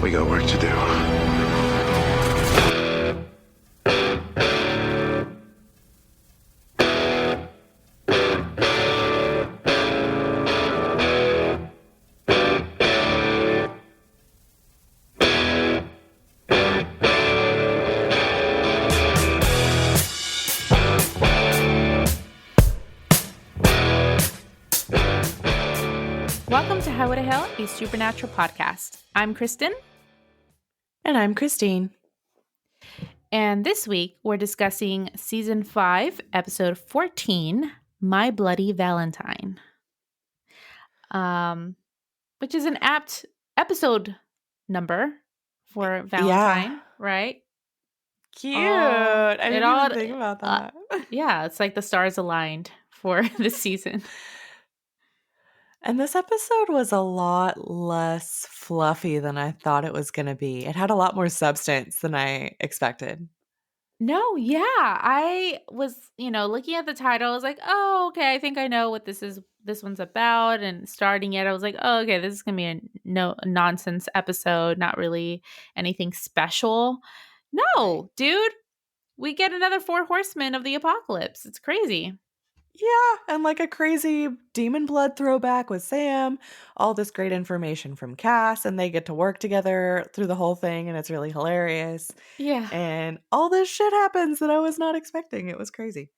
We got work to do. Welcome to Highway to Hell, a supernatural podcast. I'm Kristen. And I'm Christine. And this week, we're discussing Season 5, Episode 14, My Bloody Valentine. Which is an apt episode number for Valentine, right? Cute. I didn't even think about that. Yeah, it's like the stars aligned for this season. And this episode was a lot less fluffy than I thought it was going to be. It had a lot more substance than I expected. No, yeah. I was, looking at the title, I was like, oh, okay, I think I know what this one's about. And starting it, I was like, oh, okay, this is going to be a nonsense episode, not really anything special. No, dude, we get another 4 horsemen of the apocalypse. It's crazy. Yeah, and like a crazy demon blood throwback with Sam, all this great information from Cass, and they get to work together through the whole thing, and it's really hilarious. Yeah. And all this shit happens that I was not expecting. It was crazy.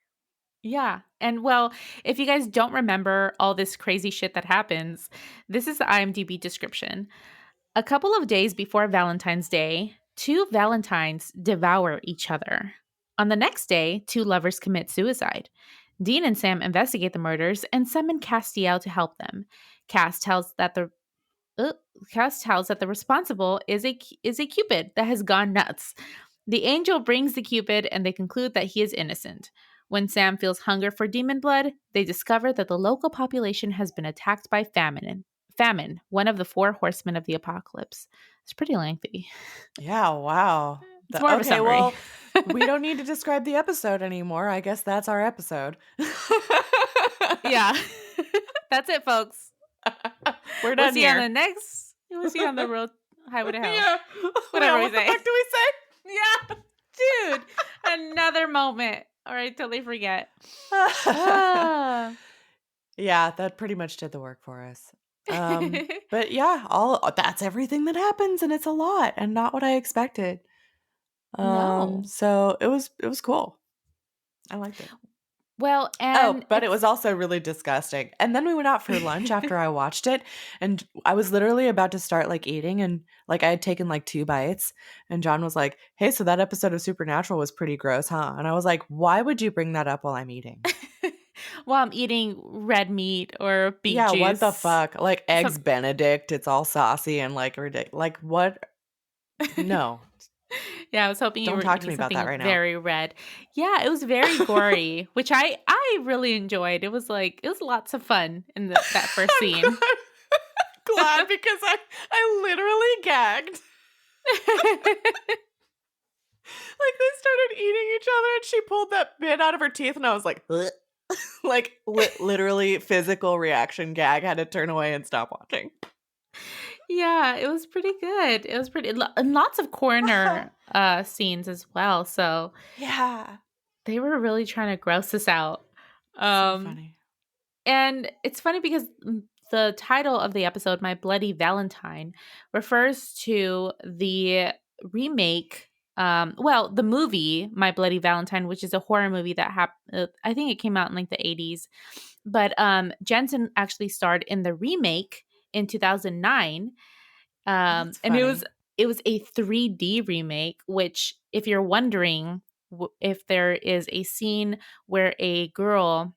Yeah. And well, if you guys don't remember all this crazy shit that happens, this is the IMDb description. A couple of days before Valentine's Day, 2 Valentines devour each other. On the next day, 2 lovers commit suicide. Dean and Sam investigate the murders and summon Castiel to help them. Cass tells that the responsible is a Cupid that has gone nuts. The angel brings the Cupid and they conclude that he is innocent. When Sam feels hunger for demon blood, they discover that the local population has been attacked by Famine, one of the 4 horsemen of the apocalypse. It's pretty lengthy. Yeah, wow. It's more of a summary. Well, we don't need to describe the episode anymore. I guess that's our episode. Yeah. That's it, folks. We're done here. We'll see you on the road highway to hell. Yeah. Whatever what we say. the fuck do we say? Yeah. Dude, another moment. All right, totally forget. Yeah, that pretty much did the work for us. But yeah, that's everything that happens, and it's a lot, and not what I expected. No. So it was cool. I liked it. Well, and but it was also really disgusting. And then we went out for lunch after I watched it, and I was literally about to start like eating, and like I had taken like 2 bites, and John was like, "Hey, so that episode of Supernatural was pretty gross, huh?" And I was like, "Why would you bring that up while I'm eating?" Well, I'm eating red meat or beet juice. Yeah, what the fuck? Like eggs Benedict, it's all saucy and like ridiculous. Like what? No. Yeah, I was hoping you were talk to eating me about something that right now. very red. Yeah, it was very gory, which I really enjoyed. It was lots of fun in that first scene. Glad because I literally gagged. Like they started eating each other and she pulled that bit out of her teeth and I was like, ugh. Like literally physical reaction gag, had to turn away and stop watching. Yeah, it was pretty good. It was and lots of corner scenes as well. So yeah, they were really trying to gross us out. So funny. And it's funny because the title of the episode, My Bloody Valentine, refers to the remake. The movie My Bloody Valentine, which is a horror movie that happened. I think it came out in like the 80s, but Jensen actually starred in the remake in 2009. And it was a 3D remake, which if you're wondering if there is a scene where a girl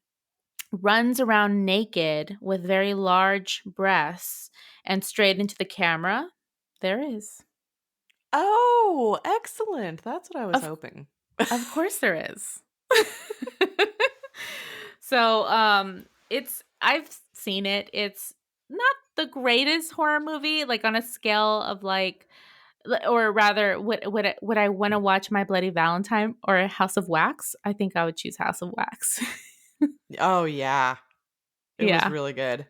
runs around naked with very large breasts and straight into the camera, there is. Oh, excellent. That's what I was hoping. Of course there is. So, I've seen it. It's not the greatest horror movie, like on a scale of like, or rather, would I want to watch My Bloody Valentine or House of Wax? I think I would choose House of Wax. Oh yeah. It was really good.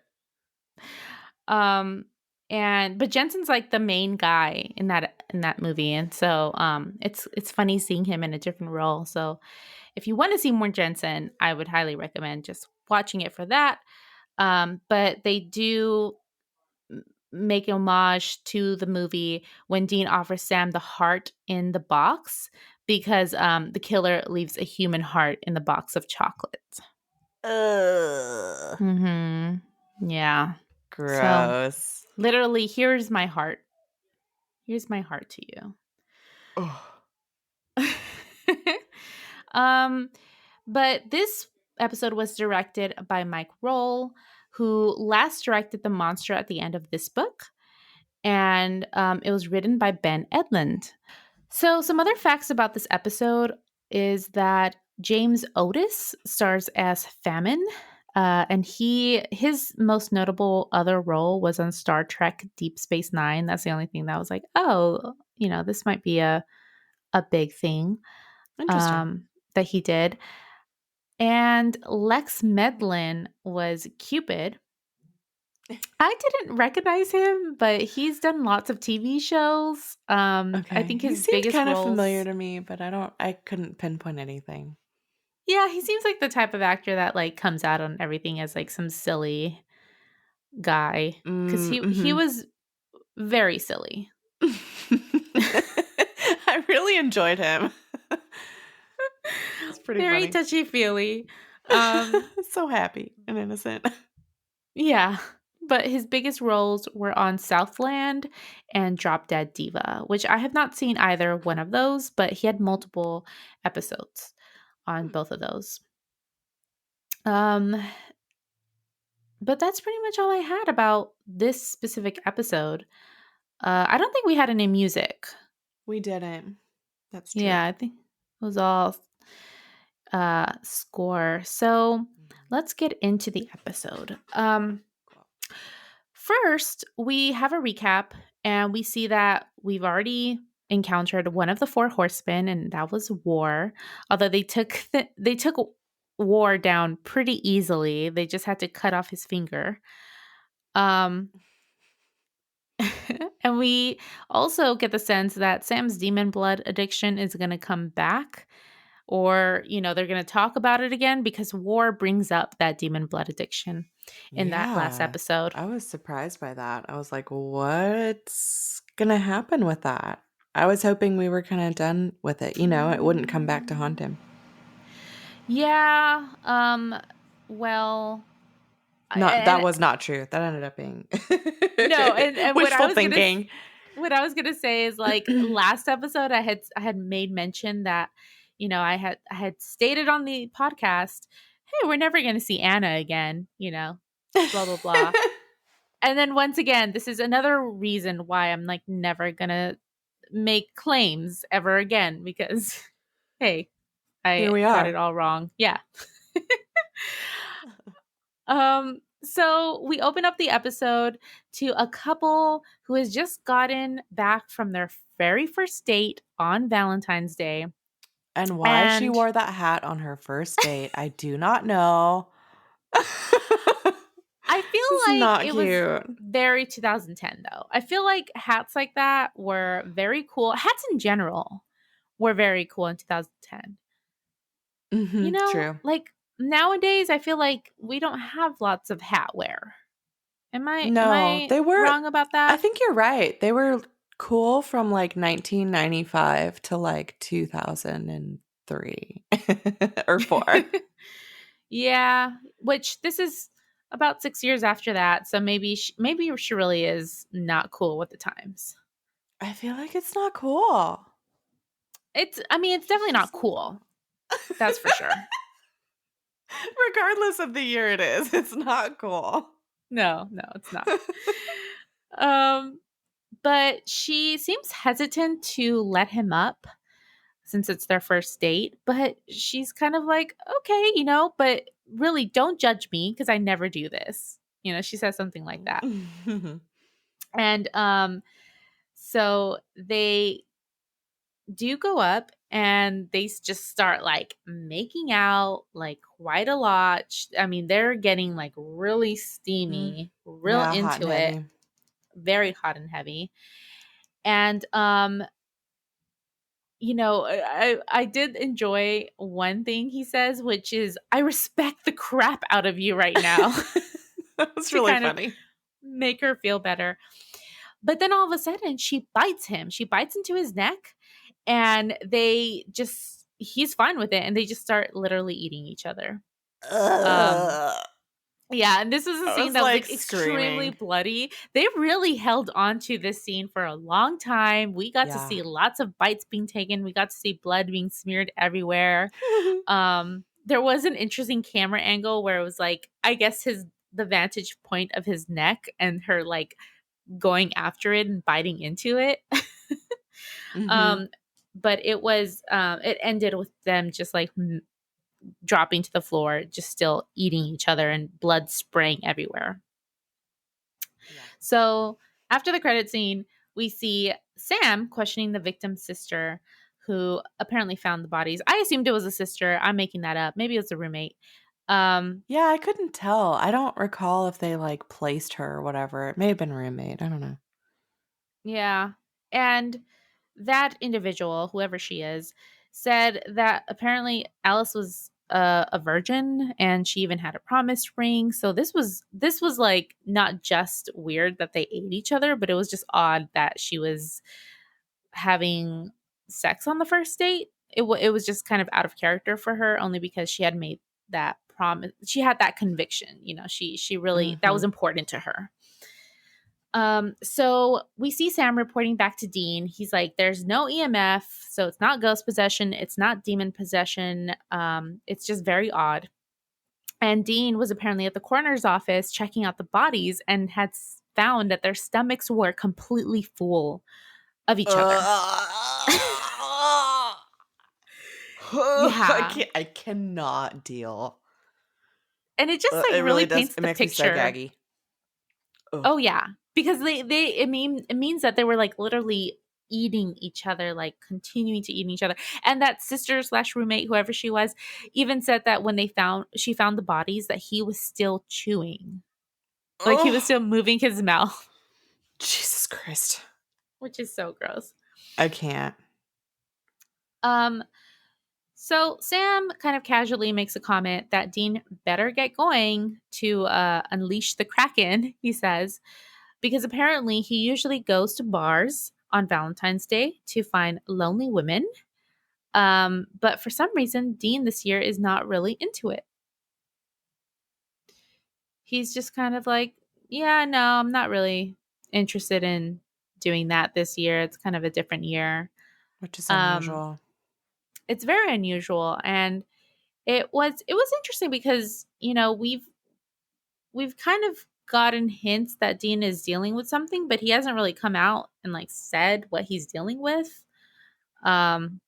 But Jensen's like the main guy in that movie, and so it's funny seeing him in a different role. So if you want to see more Jensen, I would highly recommend just watching it for that. But they do make homage to the movie when Dean offers Sam the heart in the box because the killer leaves a human heart in the box of chocolate. Ugh. Yeah. So Gross. literally, here's my heart. Here's my heart to Ugh. you. um, but this episode was directed by Mike Roll, who last directed The Monster at the End of this book. And it was written by Ben Edlund. So, some other facts about this episode is that James Otis stars as Famine, and his most notable other role was on Star Trek Deep Space Nine. That's the only thing that was like, oh, this might be a big thing Interesting. that he did. And Lex Medlin was Cupid. I didn't recognize him, but he's done lots of TV shows. I Okay. think He his seemed biggest kind of familiar roles. to me, but I couldn't pinpoint anything. Yeah, he seems like the type of actor that like comes out on everything as like some silly guy because he Mm-hmm. was very silly. I really enjoyed him. It's pretty Very funny. touchy feely. Um, So happy and innocent. yeah. But his biggest roles were on Southland and Drop Dead Diva, which I have not seen either one of those, but he had multiple episodes on Hmm. both of those. Um, but that's pretty much all I had about this specific episode. I don't think we had any music. We didn't. That's true. Yeah, I think it was all score. So Mhm. let's get into the episode. Cool. First, we have a recap, and we see that we've already encountered one of the four horsemen, and that was War. Although they took War down pretty easily. They just had to cut off his finger. Um, and we also get the sense that Sam's demon blood addiction is going to come back, or they're going to talk about it again because War brings up that demon blood addiction in that last Yeah. episode. I was surprised by that. I was like, what's gonna happen with that? I was hoping we were kind of done with it. It wouldn't come back to haunt him. Yeah. Well, Not that and was not true. That ended up being no, and wishful thinking. what I was gonna say is like last episode I had made mention that I had stated on the podcast, hey, we're never gonna see Anna again. Blah blah blah. And then once again, this is another reason why I'm like never gonna make claims ever again because hey, Here I we got it are. all wrong. Yeah. So we open up the episode to a couple who has just gotten back from their very first date on Valentine's Day. And why she And wore that hat on her first date, I do not know. I feel It's like not it was cute. very 2010 though. I feel like hats like that were very cool. Hats in general were very cool in 2010. True. Like nowadays I feel like we don't have lots of hat wear. Am No, I they were wrong about I that? think you're right. They were cool from like 1995 to like 2003 or 4. Yeah, which this is about 6 years after that, so maybe she really is not cool with the times. I feel like it's not cool. It's It's definitely not just not cool. cool. That's for sure. Regardless of the year it is, it's not cool. No, no, it's not. Um, but she seems hesitant to let him up since it's their first date, but she's kind of like, "Okay, but really don't judge me because I never do this." She says something like that. And so they do go up and they just start like making out like quite a lot. I mean, they're getting like really Mm. steamy, real Yeah, hot and into it. heavy. very hot and heavy. And I did enjoy one thing he says, which is, I respect the crap out of you right now, That was to really kind of funny. make her feel better. But then all of a sudden she bites him. She bites into his neck, and he's fine with it, and they just start literally eating each other. Um Ugh. yeah, and this was a I scene was that was like like extremely screaming. bloody. They really held on to this scene for a long time. We got to Yeah. see lots of bites being taken. We got to see blood being smeared everywhere. There was an interesting camera angle where it was like, I guess the vantage point of his neck and her like going after it and biting into it. Hmm. um but it ended with them just like dropping to the floor, just still eating each other and blood spraying everywhere. Yeah. So after the credit scene, we see Sam questioning the victim's sister, who apparently found the bodies. I assumed it was a sister. I'm making that up. Maybe it's a roommate. Um, Yeah, I couldn't tell. I don't recall if they like placed her or whatever. It may have been a roommate. I don't know. yeah. And that individual, whoever she is, said that apparently Alice was a virgin, and she even had a promise ring. So this was like not just weird that they ate each other, but it was just odd that she was having sex on the first date. It was just kind of out of character for her, only because she had made that promise. She had that conviction, she really, that was Hmm. important to her. So we see Sam reporting back to Dean. He's like, there's no EMF, so it's not ghost possession, it's not demon possession. It's just very odd. And Dean was apparently at the coroner's office checking out the bodies and had found that their stomachs were completely full of each other. I Yeah. can't. I cannot deal. And it just like It really really does. paints It the makes me so picture. gaggy. Ugh. Oh yeah. Because it means that they were like literally eating each other, like continuing to eat each other. And that sister slash roommate, whoever she was, even said that when she found the bodies, that he was still chewing. Like he was Oh, still moving his mouth, Jesus Christ! which is so gross. I can't. Um, so Sam kind of casually makes a comment that Dean better get going to unleash the Kraken, he says, because apparently he usually goes to bars on Valentine's Day to find lonely women. But for some reason, Dean this year is not really into it. He's just kind of like, yeah, no, I'm not really interested in doing that this year. It's kind of a different year. Which is Um, unusual. it's very unusual, and it was interesting because we've kind of gotten hints that Dean is dealing with something, but he hasn't really come out and like said what he's dealing with. Um,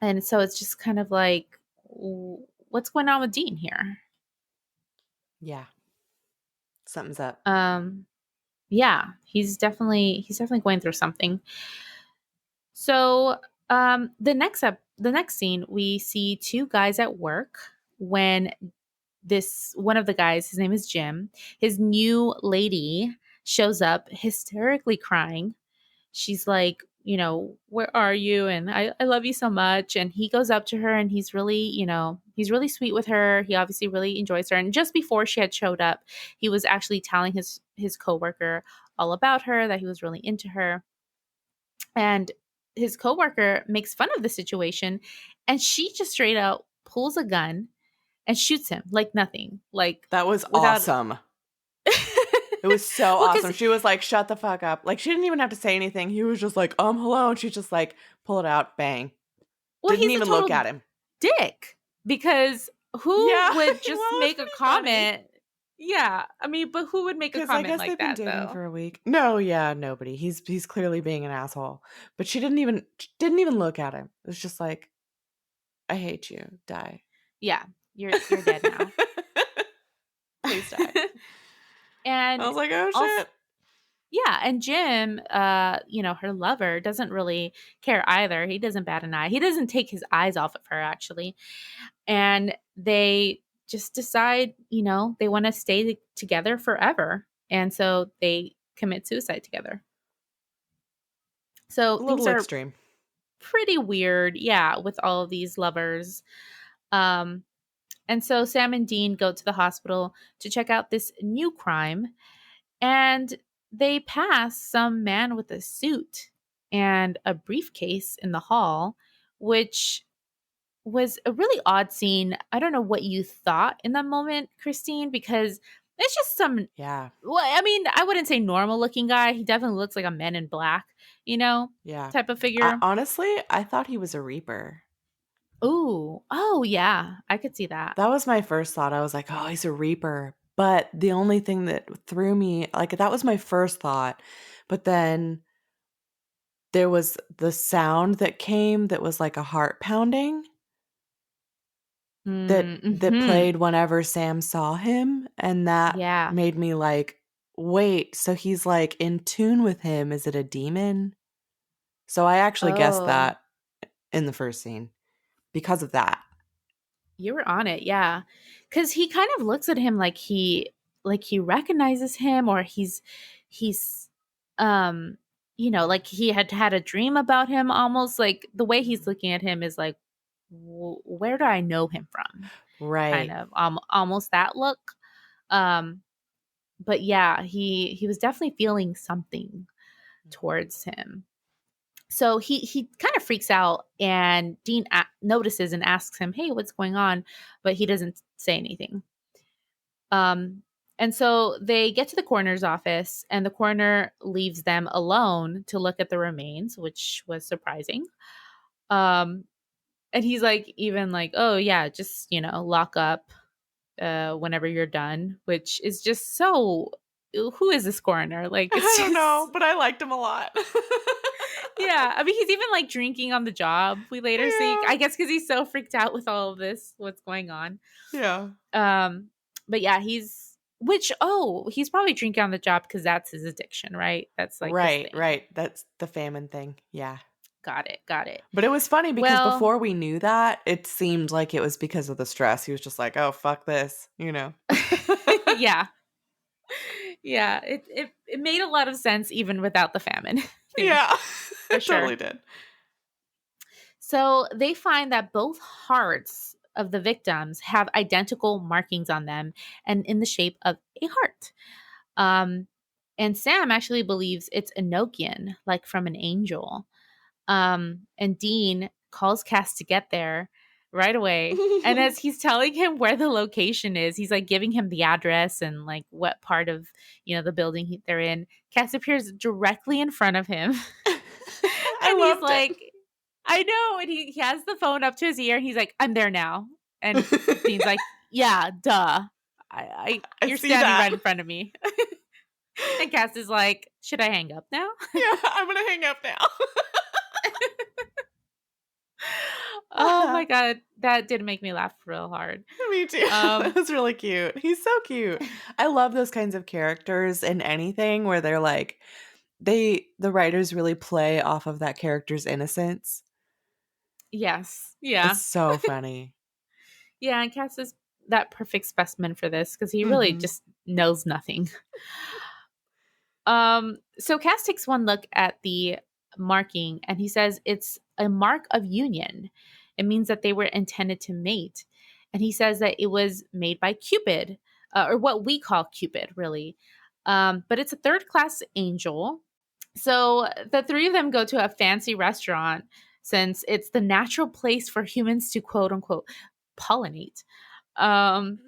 and so it's just kind of like, what's going on with Dean here? Yeah, something's up. Um, yeah, he's definitely going through something. So, the next scene, we see two guys at work when this one of the guys, his name is Jim, his new lady shows up hysterically crying. She's like, where are you? And I love you so much. And he goes up to her, and he's really sweet with her. He obviously really enjoys her. And just before she had showed up, he was actually telling his coworker all about her, that he was really into her. And his coworker makes fun of the situation, and she just straight out pulls a gun and shoots him like nothing, like That was without. awesome. It was so Well, awesome. because She was like, "Shut the fuck up!" Like she didn't even have to say anything. He was just like, hello." And she just like pull it out, bang. Didn't he's a even look total at him. dick. Because who Yeah, well, would it just was make a pretty funny. comment? Yeah, I mean, but who would make a Because I comment guess like they've been that dating though? for a week. No, yeah, nobody. He's clearly being an asshole. But she didn't even look at him. It was just like, I hate you. Die. Yeah, you're dead now. Please die. I And was like, oh also, shit. yeah, and Jim, her lover doesn't really care either. He doesn't bat an eye. He doesn't take his eyes off of her, actually. And they just decide, they want to stay together forever. And so they commit suicide together. So A things little are extreme. pretty weird, yeah, with all of these lovers. Um, and so Sam and Dean go to the hospital to check out this new crime, and they pass some man with a suit and a briefcase in the hall, which was a really odd scene. I don't know what you thought in that moment, Christine, because it's just some, Yeah. well, I mean, I wouldn't say normal looking guy. He definitely looks like a Men in Black, you know, Yeah. type of figure. Honestly, I thought he was a Reaper. Ooh, oh yeah, I could see that. That was my first thought. I was like, "Oh, he's a Reaper." But the only thing that threw me, like that was my first thought. But then there was the sound that came that was like a heart pounding that Mm-hmm. played whenever Sam saw him, and that Yeah. made me like, "Wait, so he's like in tune with him. Is it a demon?" So I actually guessed Oh, that in the first scene because of that. you were on it, yeah. Cause he kind of looks at him like he recognizes him, or he's um like he had had a dream about him, almost like the way he's looking at him is like, Where do I know him from?" Kind Right. of almost that look. Um but yeah, he was definitely feeling something towards him. So he kind of freaks out, and Dean notices and asks him, "Hey, what's going on?" But he doesn't say anything. Um, and so they get to the coroner's office, and the coroner leaves them alone to look at the remains, which was surprising. Um, and he's like, even like, "Oh yeah, just lock up whenever you're done," which is just so. Who is this coroner? Like, I it's don't know, just but I liked him a lot. yeah, I mean, he's even like drinking on the job. We later see, Yeah. I guess, because he's so freaked out with all of this, what's going on. Yeah. Um, but yeah, he's probably drinking on the job because that's his addiction, right? That's like his Right, thing. right. That's the famine thing. Yeah. Got it, got it. But it was funny because Well, before we knew that, it seemed like it was because of the stress. He was just like, "Oh, fuck this." yeah, yeah, it made a lot of sense even without the famine thing, Yeah. for It totally sure. did. So they find that both hearts of the victims have identical markings on them and in the shape of a heart. Um, and Sam actually believes it's Enochian, like from an angel. And Dean calls Cass to get there right away. And as he's telling him where the location is, he's like giving him the address and like what part of the building they're in. Cass appears directly in front of him, I and he's loved it. like, "I know," and he has the phone up to his ear. He's like, "I'm there now," and Dean's like, "Yeah, duh. I You're see standing that. right in front of me." And Cass is like, "Should I hang up now?" Yeah, I'm gonna hang up now. Oh my god, that did make me laugh real hard. Me too. That Um, was really cute. He's so cute. I love those kinds of characters in anything where they're like the writers really play off of that character's innocence. yes, It's yeah, so funny. yeah, and Cass is that perfect specimen for this because he really Mhm. just knows nothing. So Cass takes one look at the marking and he says it's a mark of union. It means that they were intended to mate. And he says that it was made by Cupid, or what we call Cupid, really. But it's a third class angel. So the three of them go to a fancy restaurant since it's the natural place for humans to quote unquote pollinate. Um,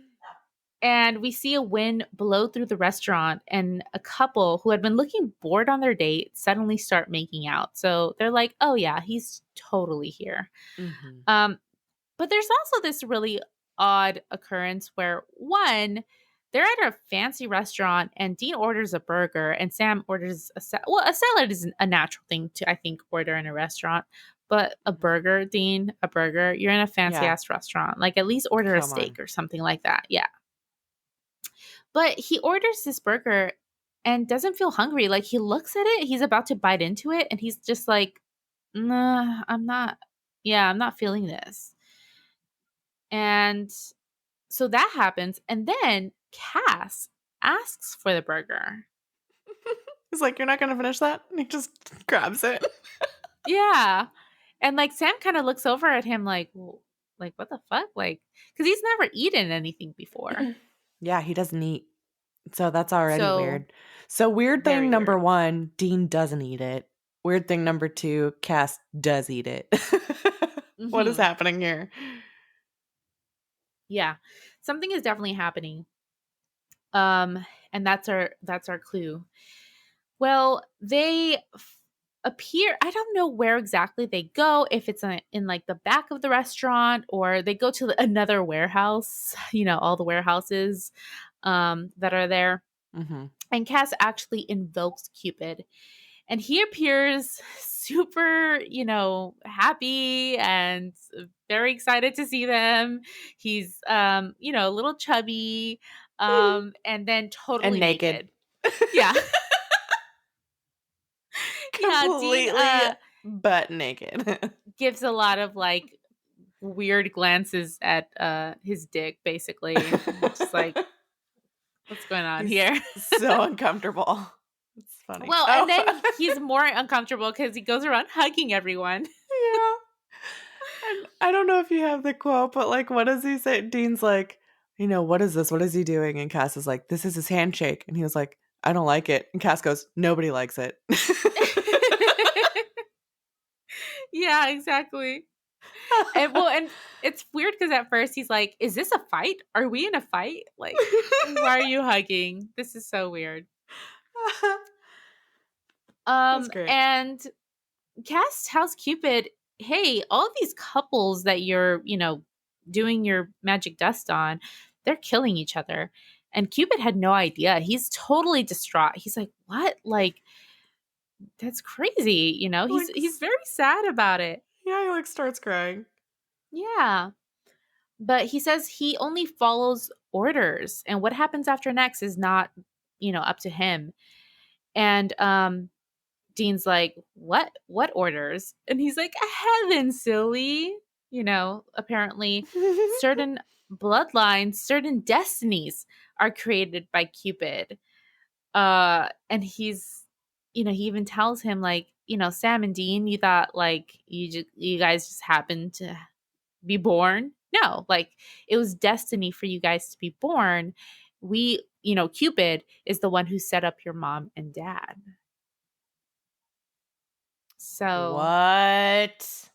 and we see a wind blow through the restaurant, and a couple who had been looking bored on their date suddenly start making out. So they're like, "Oh yeah, he's totally here." Mhm. Um, but there's also this really odd occurrence where one, they're at a fancy restaurant, and Dean orders a burger, and Sam orders a salad is a natural thing to, I think, order in a restaurant. But a Mhm. burger, Dean, a burger, you're in a fancy Yeah, ass restaurant. Like, at least order a come on. steak or something like that. Yeah. But he orders this burger and doesn't feel hungry. Like, he looks at it, he's about to bite into it, and he's just like, "Nah, I'm not. Yeah, I'm not feeling this." And so that happens, and then Cass asks for the burger. He's like, "You're not gonna finish that?" And he just grabs it. Yeah. And like Sam kind of looks over at him like, "Well, like what the fuck?" Like, because he's never eaten anything before. Yeah, he doesn't eat. So that's already So weird. So weird thing very number weird. 1, Dean doesn't eat it. Weird thing number 2, Cass does eat it. What is Hmm. happening here? Yeah. Something is definitely happening. Um, and that's our clue. Well, they appear, I don't know where exactly they go, if it's in like the back of the restaurant or they go to another warehouse, all the warehouses that are there. Mhm. And Cass actually invokes Cupid and he appears super, happy and very excited to see them. He's a little chubby and then And totally naked. naked. Yeah. Yeah, Dean Completely butt naked. gives a lot of like weird glances at his dick basically. Just like what's going on He's here? so uncomfortable. It's funny. Well, and Oh, then he's more uncomfortable cuz he goes around hugging everyone. yeah. And I don't know if you have the quote, but like, what does he say? Dean's like, what is this? What is he doing? And Cass is like, this is his handshake. And he was like, I don't like it. And Cass goes, nobody likes it. Yeah, exactly. And it's weird cuz at first he's like, "Is this a fight? Are we in a fight? Like why are you hugging? This is so weird." That's great. And Cass tells Cupid, "Hey, all these couples that you're, doing your magic dust on, they're killing each other." And Cupid had no idea. He's totally distraught. He's like, "What? Like that's crazy." He's Like, he's very sad about it. yeah, he like starts crying. Yeah. But he says he only follows orders and what happens after next is not, up to him. And Dean's like, What orders?" And he's like, "Heaven, silly." Apparently certain bloodlines, certain destinies are created by Cupid. And he even tells him like, "Sam and Dean, you thought like you guys just happened to be born? No, like it was destiny for you guys to be born. Cupid is the one who set up your mom and dad." So What?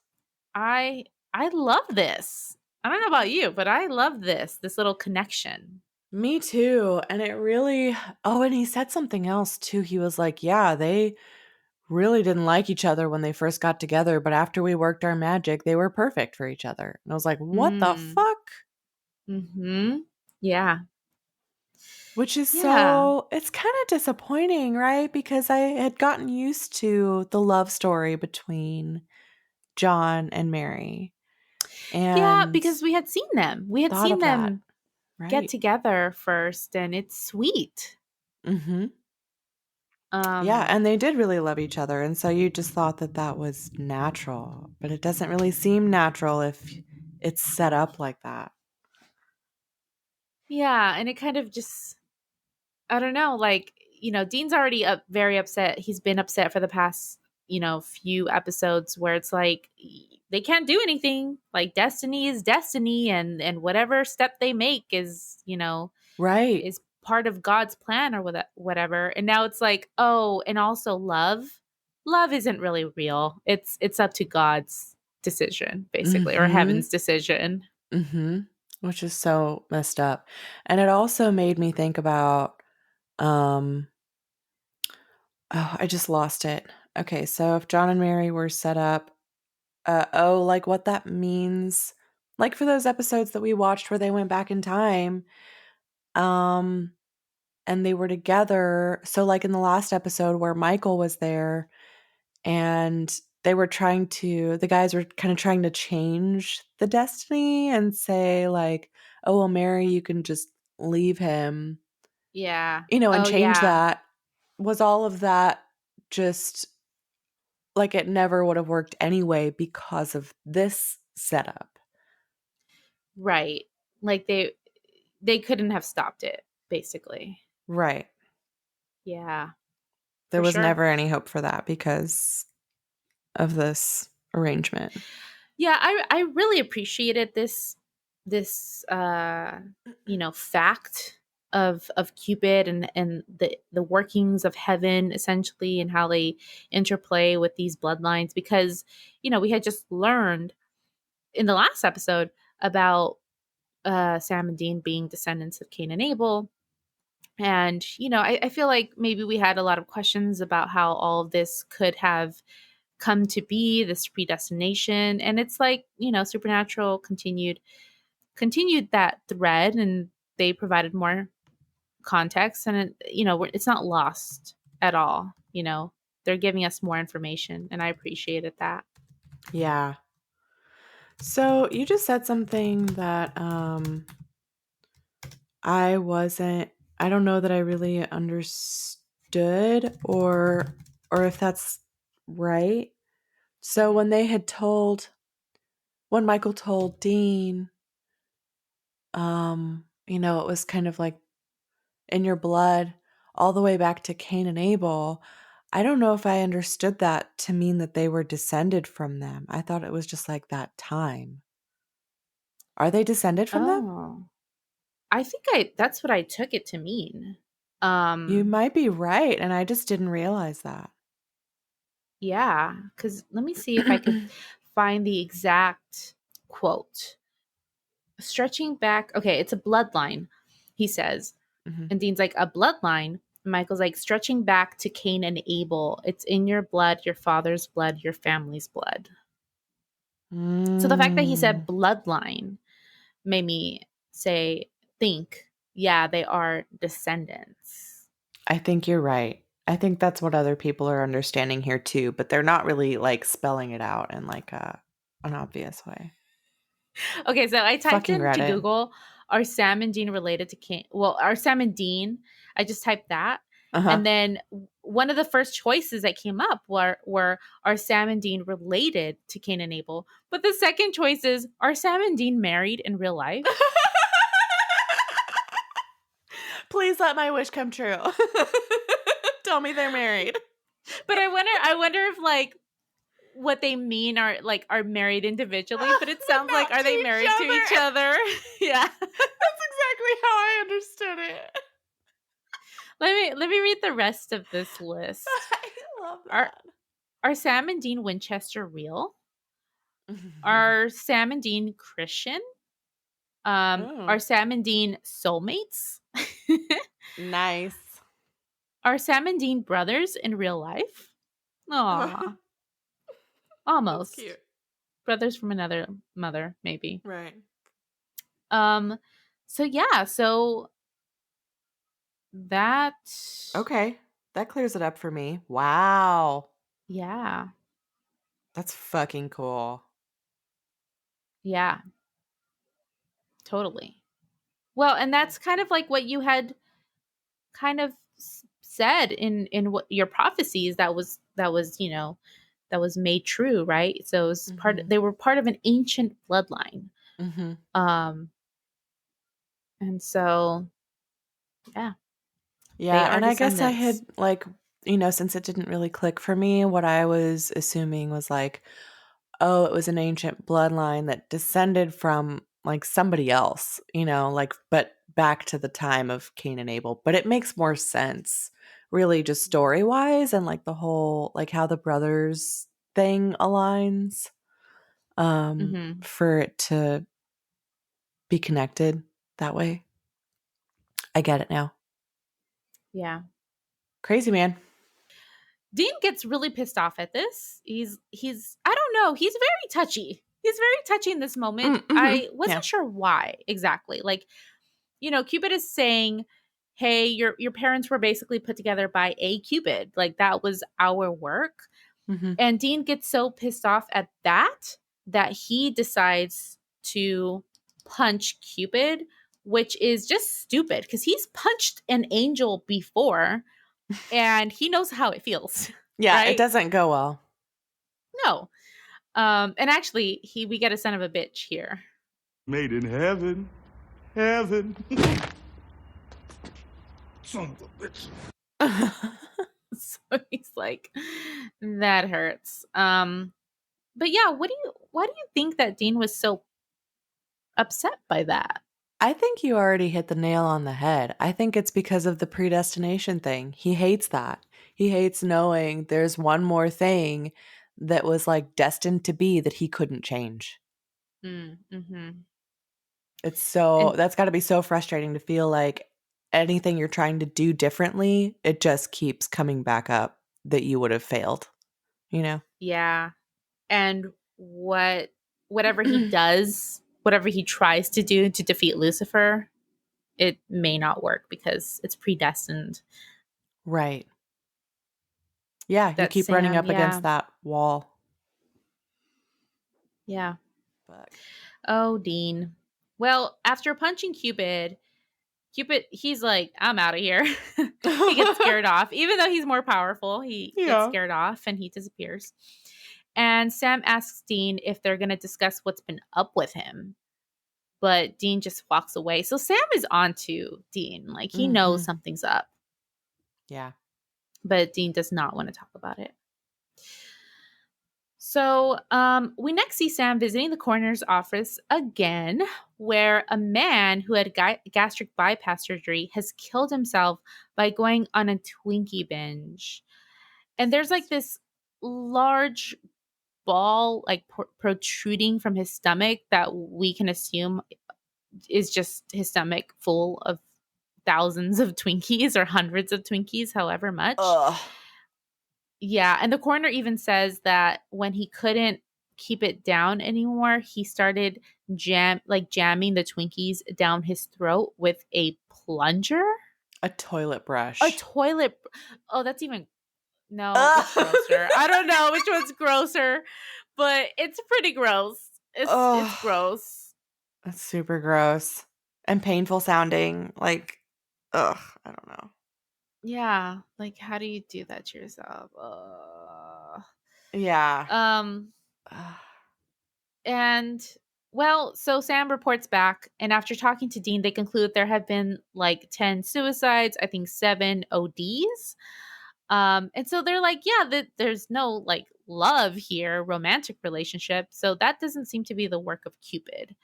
I I love this. I don't know about you, but I love this little connection. Me too. And it really, oh, and he said something else too. He was like, yeah, they really didn't like each other when they first got together, but after we worked our magic, they were perfect for each other. And I was like, what the Mm. fuck? Mhm. Yeah. Which is Yeah. so, it's kind of disappointing, right? Because I had gotten used to the love story between John and Mary Yeah, and because we had seen them. We had thought seen of that, them get right? together first and it's sweet. Mm-hmm. Yeah, Um and they did really love each other. And so you just thought that that was natural, but it doesn't really seem natural if it's set up like that. yeah, and it kind of just I don't know, like, Dean's already very upset. He's been upset for the past, few episodes where it's like they can't do anything. Like destiny is destiny and whatever step they make Right. is part of God's plan or whatever. And now it's like, "Oh, and also love. Love isn't really real. It's up to God's decision basically or Mm-hmm. heaven's decision." Mm-hmm. Which is so messed up. And it also made me think about um oh, I just lost it. Okay, so if John and Mary were set up, like what that means, like for those episodes that we watched where they went back in time, um, and they were together. So like in the last episode where Michael was there and the guys were kind of trying to change the destiny and say like, oh well, Mary, you can just leave him, Yeah. and Oh change yeah. that. Was all of that just like it never would have worked anyway because of this setup? Right. Like they couldn't have stopped it basically. Right. Yeah. There for was sure. never any hope for that because of this arrangement. Yeah, I really appreciated this fact of Cupid and the workings of heaven essentially, and how they interplay with these bloodlines, because we had just learned in the last episode about Sam and Dean being descendants of Cain and Abel. And I feel like maybe we had a lot of questions about how all of this could have come to be, this predestination. And it's like Supernatural continued that thread, and they provided more context, and it's not lost at all. They're giving us more information, and I appreciated that. Yeah. So you just said something that I wasn't I don't know that I really understood or if that's right. So Mhm. when Michael told Dean, it was kind of like in your blood all the way back to Cain and Abel. I don't know if I understood that to mean that they were descended from them. I thought it was just like that time. Are they descended from them? Oh, I think that's what I took it to mean. You um might be right, and I just didn't realize that. yeah, because let me see if I could find the exact quote. Stretching back, okay, it's a bloodline, he says. Mhm. And Dean's like, a bloodline? Michael's like, stretching back to Cain and Abel. It's in your blood, your father's blood, your family's blood. So the fact that he said Mm, bloodline made me think, yeah, they are descendants. I think you're right. I think that's what other people are understanding here too, but they're not really like spelling it out in like an obvious way. Okay, so I typed Fucking into Reddit. Google, are Sam and Dean related to Cain? Well, are Sam and Dean? I just typed that. Uh-huh. And then one of the first choices that came up were are Sam and Dean related to Cain and Abel? But the second choice is, are Sam and Dean married in real life? Please let my wish come true. Tell me they're married. But I wonder if like what they mean are like are married individually, but it But sounds like not are to they each married to each other. other? Yeah. That's exactly how I understood it. Let me read the rest of this list. I love Are that. are Sam and Dean Winchester real? Are Sam and Dean Christian? Are Oh, Sam and Dean soulmates? nice. Are Sam and Dean brothers in real life? Aw, That's almost. cute. Brothers from another mother, maybe. Right. Um, so yeah, so that, Okay. That clears it up for me. Wow. yeah, That's fucking cool. yeah, totally. Well, and that's kind of like what you had kind of said in what your prophecies, that was made true, right? So it was Mhm. they were part of an ancient bloodline. Mhm. um and so yeah, they Yeah, are and I guess I descendants. had like, since it didn't really click for me, what I was assuming was like, oh, it was an ancient bloodline that descended from like somebody else, like but back to the time of Cain and Abel. But it makes more sense really just story-wise and like the whole like how the brothers thing aligns Hmm. for it to be connected that way. I get it now. Yeah. Crazy man. Dean gets really pissed off at this. He's I don't know, he's very touchy. He's very touchy in this moment. Mm-hmm. I Yeah. wasn't sure why exactly. Like, Cupid is saying, "Hey, your parents were basically put together by a Cupid. Like that was our work." Mm-hmm. And Dean gets so pissed off at that he decides to punch Cupid, which is just stupid because he's punched an angel before and he knows how it feels, Yeah, it right? doesn't go well. No. And actually, we get a son of a bitch here. Made in heaven. Heaven. Son of a bitch. So he's like, that hurts. But yeah, why do you think that Dean was so upset by that? I think you already hit the nail on the head. I think it's because of the predestination thing. He hates that. He hates knowing there's one more thing that was like destined to be that he couldn't change. Mm-hmm. It's so, And that's got to be so frustrating to feel like anything you're trying to do differently, it just keeps coming back up that you would have failed, you know? yeah, and whatever he does, whatever he tries to do to defeat Lucifer, it may not work because it's predestined. Right. Yeah, you That keep running Sam, up against yeah, that wall. yeah. But Oh, Dean. Well, after punching Cupid, he's like, I'm out of here. He gets scared off. Even though he's more powerful, he gets yeah. scared off and he disappears. And Sam asks Dean if they're going to discuss what's been up with him. But Dean just walks away. So Sam is on to Dean. Like, he knows Mhm. something's up. Yeah. But Dean does not want to talk about it. So we next see Sam visiting the coroner's office again, where a man who had gastric bypass surgery has killed himself by going on a Twinkie binge. And there's like this large ball like protruding from his stomach that we can assume is just his stomach full of thousands of Twinkies or hundreds of Twinkies, however much. Ugh. Yeah, and the coroner even says that when he couldn't keep it down anymore, he started jamming the Twinkies down his throat with a plunger. A toilet A brush. toilet. Oh, that's even no, it's Ugh. grosser. I don't know which one's grosser, but it's pretty gross. It's Ugh. gross. That's super gross and painful sounding. Like, ugh, I don't know. Yeah, like how do you do that to yourself? Yeah. Um Ugh. And well, so Sam reports back, and after talking to Dean, they conclude there have been like 10 suicides, I think 7 ODs. And so they're like, yeah, there's no like love here, romantic relationship. So that doesn't seem to be the work of Cupid.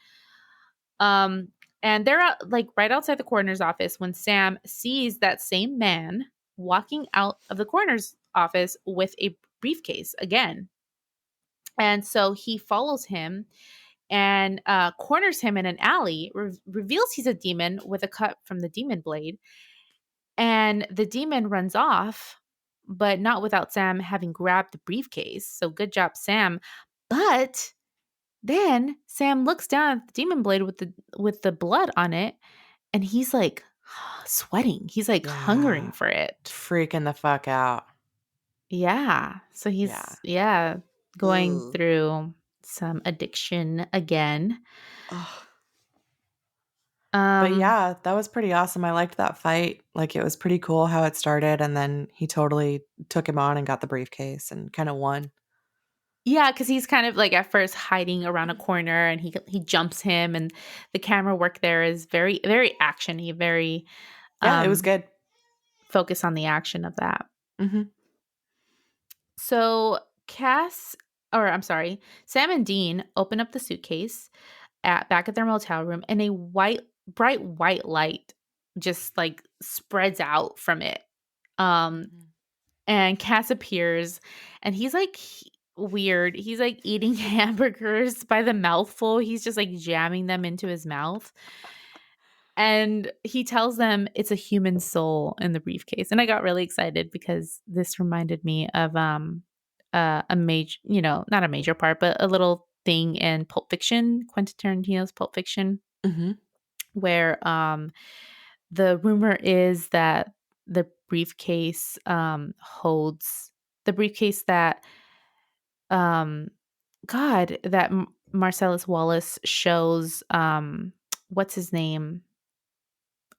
Um, and they're like right outside the coroner's office when Sam sees that same man walking out of the coroner's office with a briefcase again. And so he follows him and corners him in an alley, reveals he's a demon with a cut from the demon blade. And the demon runs off, but not without Sam having grabbed the briefcase. So good job, Sam. But then Sam looks down at the demon blade with the blood on it, and he's like sweating. He's like hungering Yeah. for it. Freaking the fuck out. Yeah. So Yeah. he's going Ugh. through some addiction again. Ugh. But Um yeah, that was pretty awesome. I liked that fight. Like, it was pretty cool how it started. And then he totally took him on and got the briefcase and kind of won. Yeah, because he's kind of like at first hiding around a corner, and he jumps him, and the camera work there is very very actiony, very Yeah, it was good. focused on the action of that. Hmm. So I'm sorry, Sam and Dean open up the suitcase at back at their motel room, and a bright white light just like spreads out from it. Um, and Cass appears, and he's like weird. He's like eating hamburgers by the mouthful. He's just like jamming them into his mouth. And he tells them it's a human soul in the briefcase. And I got really excited because this reminded me of a major, not a major part, but a little thing in Pulp Fiction, Quentin Tarantino's Pulp Fiction, Hmm. where the rumor is that the briefcase holds the briefcase that um Marcellus Wallace shows what's his name,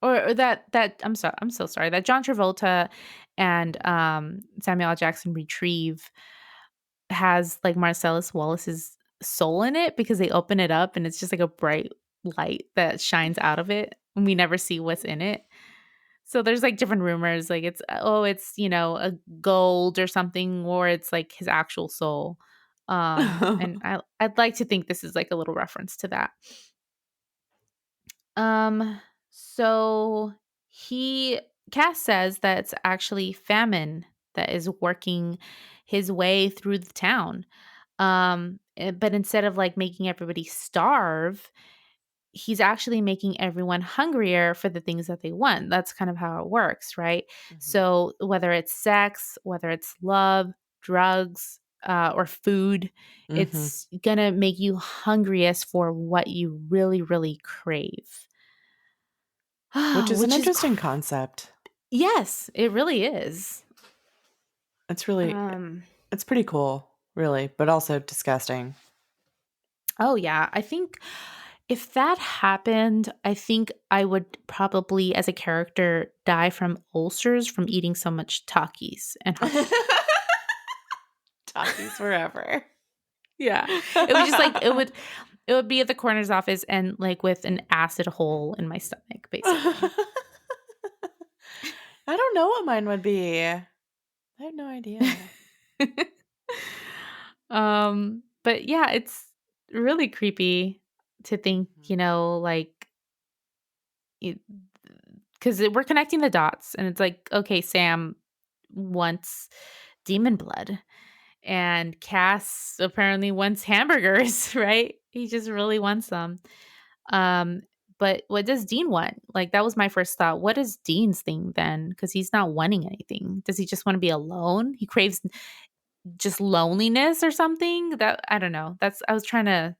or that I'm so sorry, that John Travolta and Samuel L. Jackson retrieve has like Marcellus Wallace's soul in it, because they open it up and it's just like a bright light that shines out of it and we never see what's in it. So there's like different rumors, like it's a gold or something, or it's like his actual soul. And I'd like to think this is like a little reference to that. So he Cass says that it's actually Famine that is working his way through the town. But instead of like making everybody starve, he's actually making everyone hungrier for the things that they want. That's kind of how it works, right? Mhm. So whether it's sex, whether it's love, drugs, or food, Mhm. it's gonna make you hungriest for what you really, really crave. Which is an Which is interesting concept. yes, it really is. It's really Um, it's pretty cool, really, but also disgusting. oh yeah, I think if that happened, I think I would probably, as a character, die from ulcers from eating so much Takis and hot dogs. Takis forever. Yeah, it would just like it would be at the coroner's office and like with an acid hole in my stomach, basically. I don't know what mine would be. I have no idea. But yeah, it's really creepy to think, like because we're connecting the dots, and it's like, okay, Sam wants demon blood, and Cass apparently wants hamburgers, right? He just really wants them. Um, but what does Dean want? Like, that was my first thought. What is Dean's thing then? Because he's not wanting anything. Does he just want to be alone? He craves just loneliness or something? That I don't know. I was trying to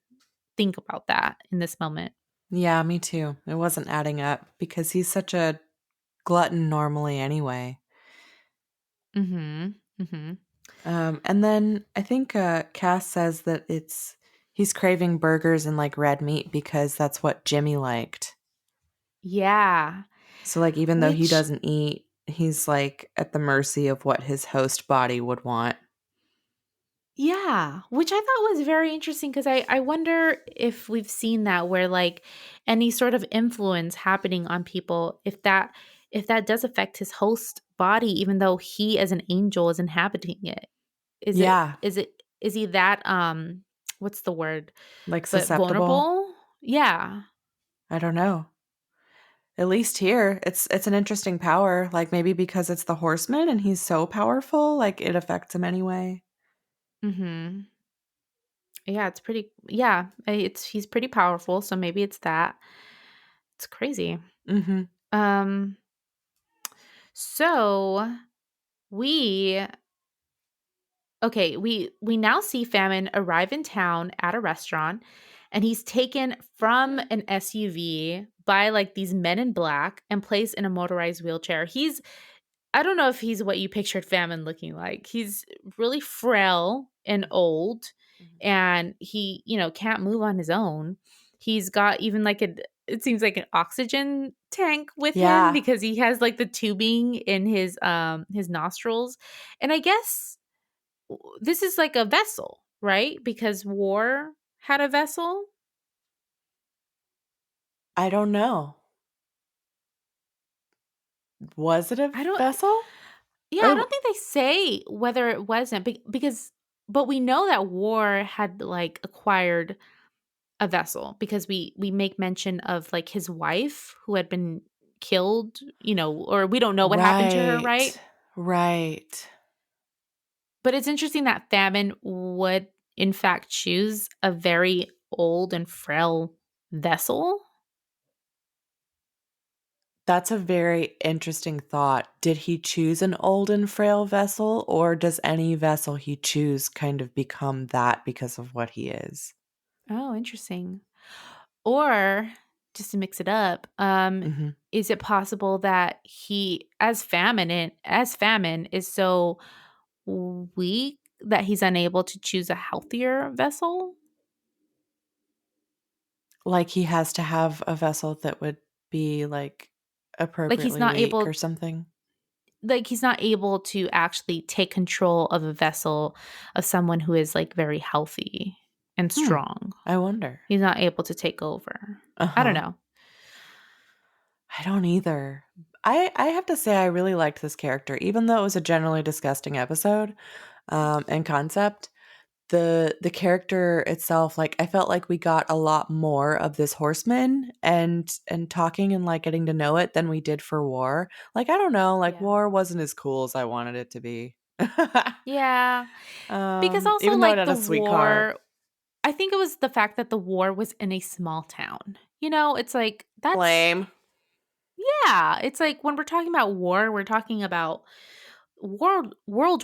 think about that in this moment. Yeah, me too. It wasn't adding up because he's such a glutton normally anyway. Mm-hmm. Mm-hmm. And then I think Cass says that he's craving burgers and like red meat because that's what Jimmy liked. Yeah. So like even though he Which doesn't eat, he's like at the mercy of what his host body would want. Yeah, which I thought was very interesting because I wonder if we've seen that where like any sort of influence happening on people, if that does affect his host body, even though he as an angel is inhabiting it. Is it Yeah, is it is he that what's the word? like But susceptible. vulnerable? Yeah. I don't know. At least here, it's an interesting power. Like maybe because it's the horseman and he's so powerful, like it affects him anyway. Mhm. Yeah, it's pretty yeah, it's he's pretty powerful, so maybe it's that. It's crazy. Mm-hmm. Um so we okay, we now see Famine arrive in town at a restaurant, and he's taken from an SUV by like these men in black and placed in a motorized wheelchair. I don't know if he's what you pictured Famine looking like. He's really frail and old, and he, can't move on his own. He's got even like it seems like an oxygen tank with him Yeah, because he has like the tubing in his nostrils. And I guess this is like a vessel, right? Because war had a vessel. I don't know. Was it a I don't vessel? Yeah, I Or don't think they say whether it wasn't because but we know that war had like acquired a vessel because we make mention of like his wife who had been killed, or we don't know what happened to her, right? right, right. But it's interesting that Famine would in fact choose a very old and frail vessel. That's a very interesting thought. Did he choose an old and frail vessel, or does any vessel he choose kind of become that because of what he is? Oh, interesting. Or just to mix it up, Hmm. is it possible that he, as famine is so weak that he's unable to choose a healthier vessel? Like he has to have a vessel that would be like Like he's appropriately not weak or able, something. like he's not able to actually take control of a vessel of someone who is like very healthy and Hmm. strong. I wonder. He's not able to take over. Uh I don't huh. know. I don't either. I have to say I really liked this character, even though it was a generally disgusting episode and concept. The character itself, like I felt like we got a lot more of this horseman and talking and like getting to know it than we did for War. Like I don't know, like Yeah. War wasn't as cool as I wanted it to be. Yeah. Because also, Even though it like, had the a sweet car. war, I think it was the fact that the war was in a small town. You know, it's like, that's, Lame. yeah. It's like when we're talking about war, we're talking about world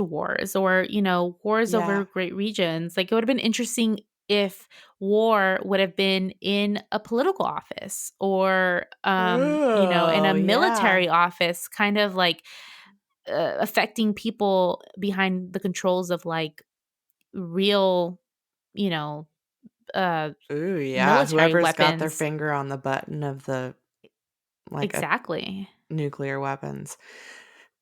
wars, or, you know, wars over Yeah. great regions. Like, it would have been interesting if war would have been in a political office, or, you know, in Oh, a yeah. military office, kind of like affecting people behind the controls of like real, you know, uh Ooh, yeah. military Whoever's got their weapons. finger on the button of the like a Exactly. nuclear weapons.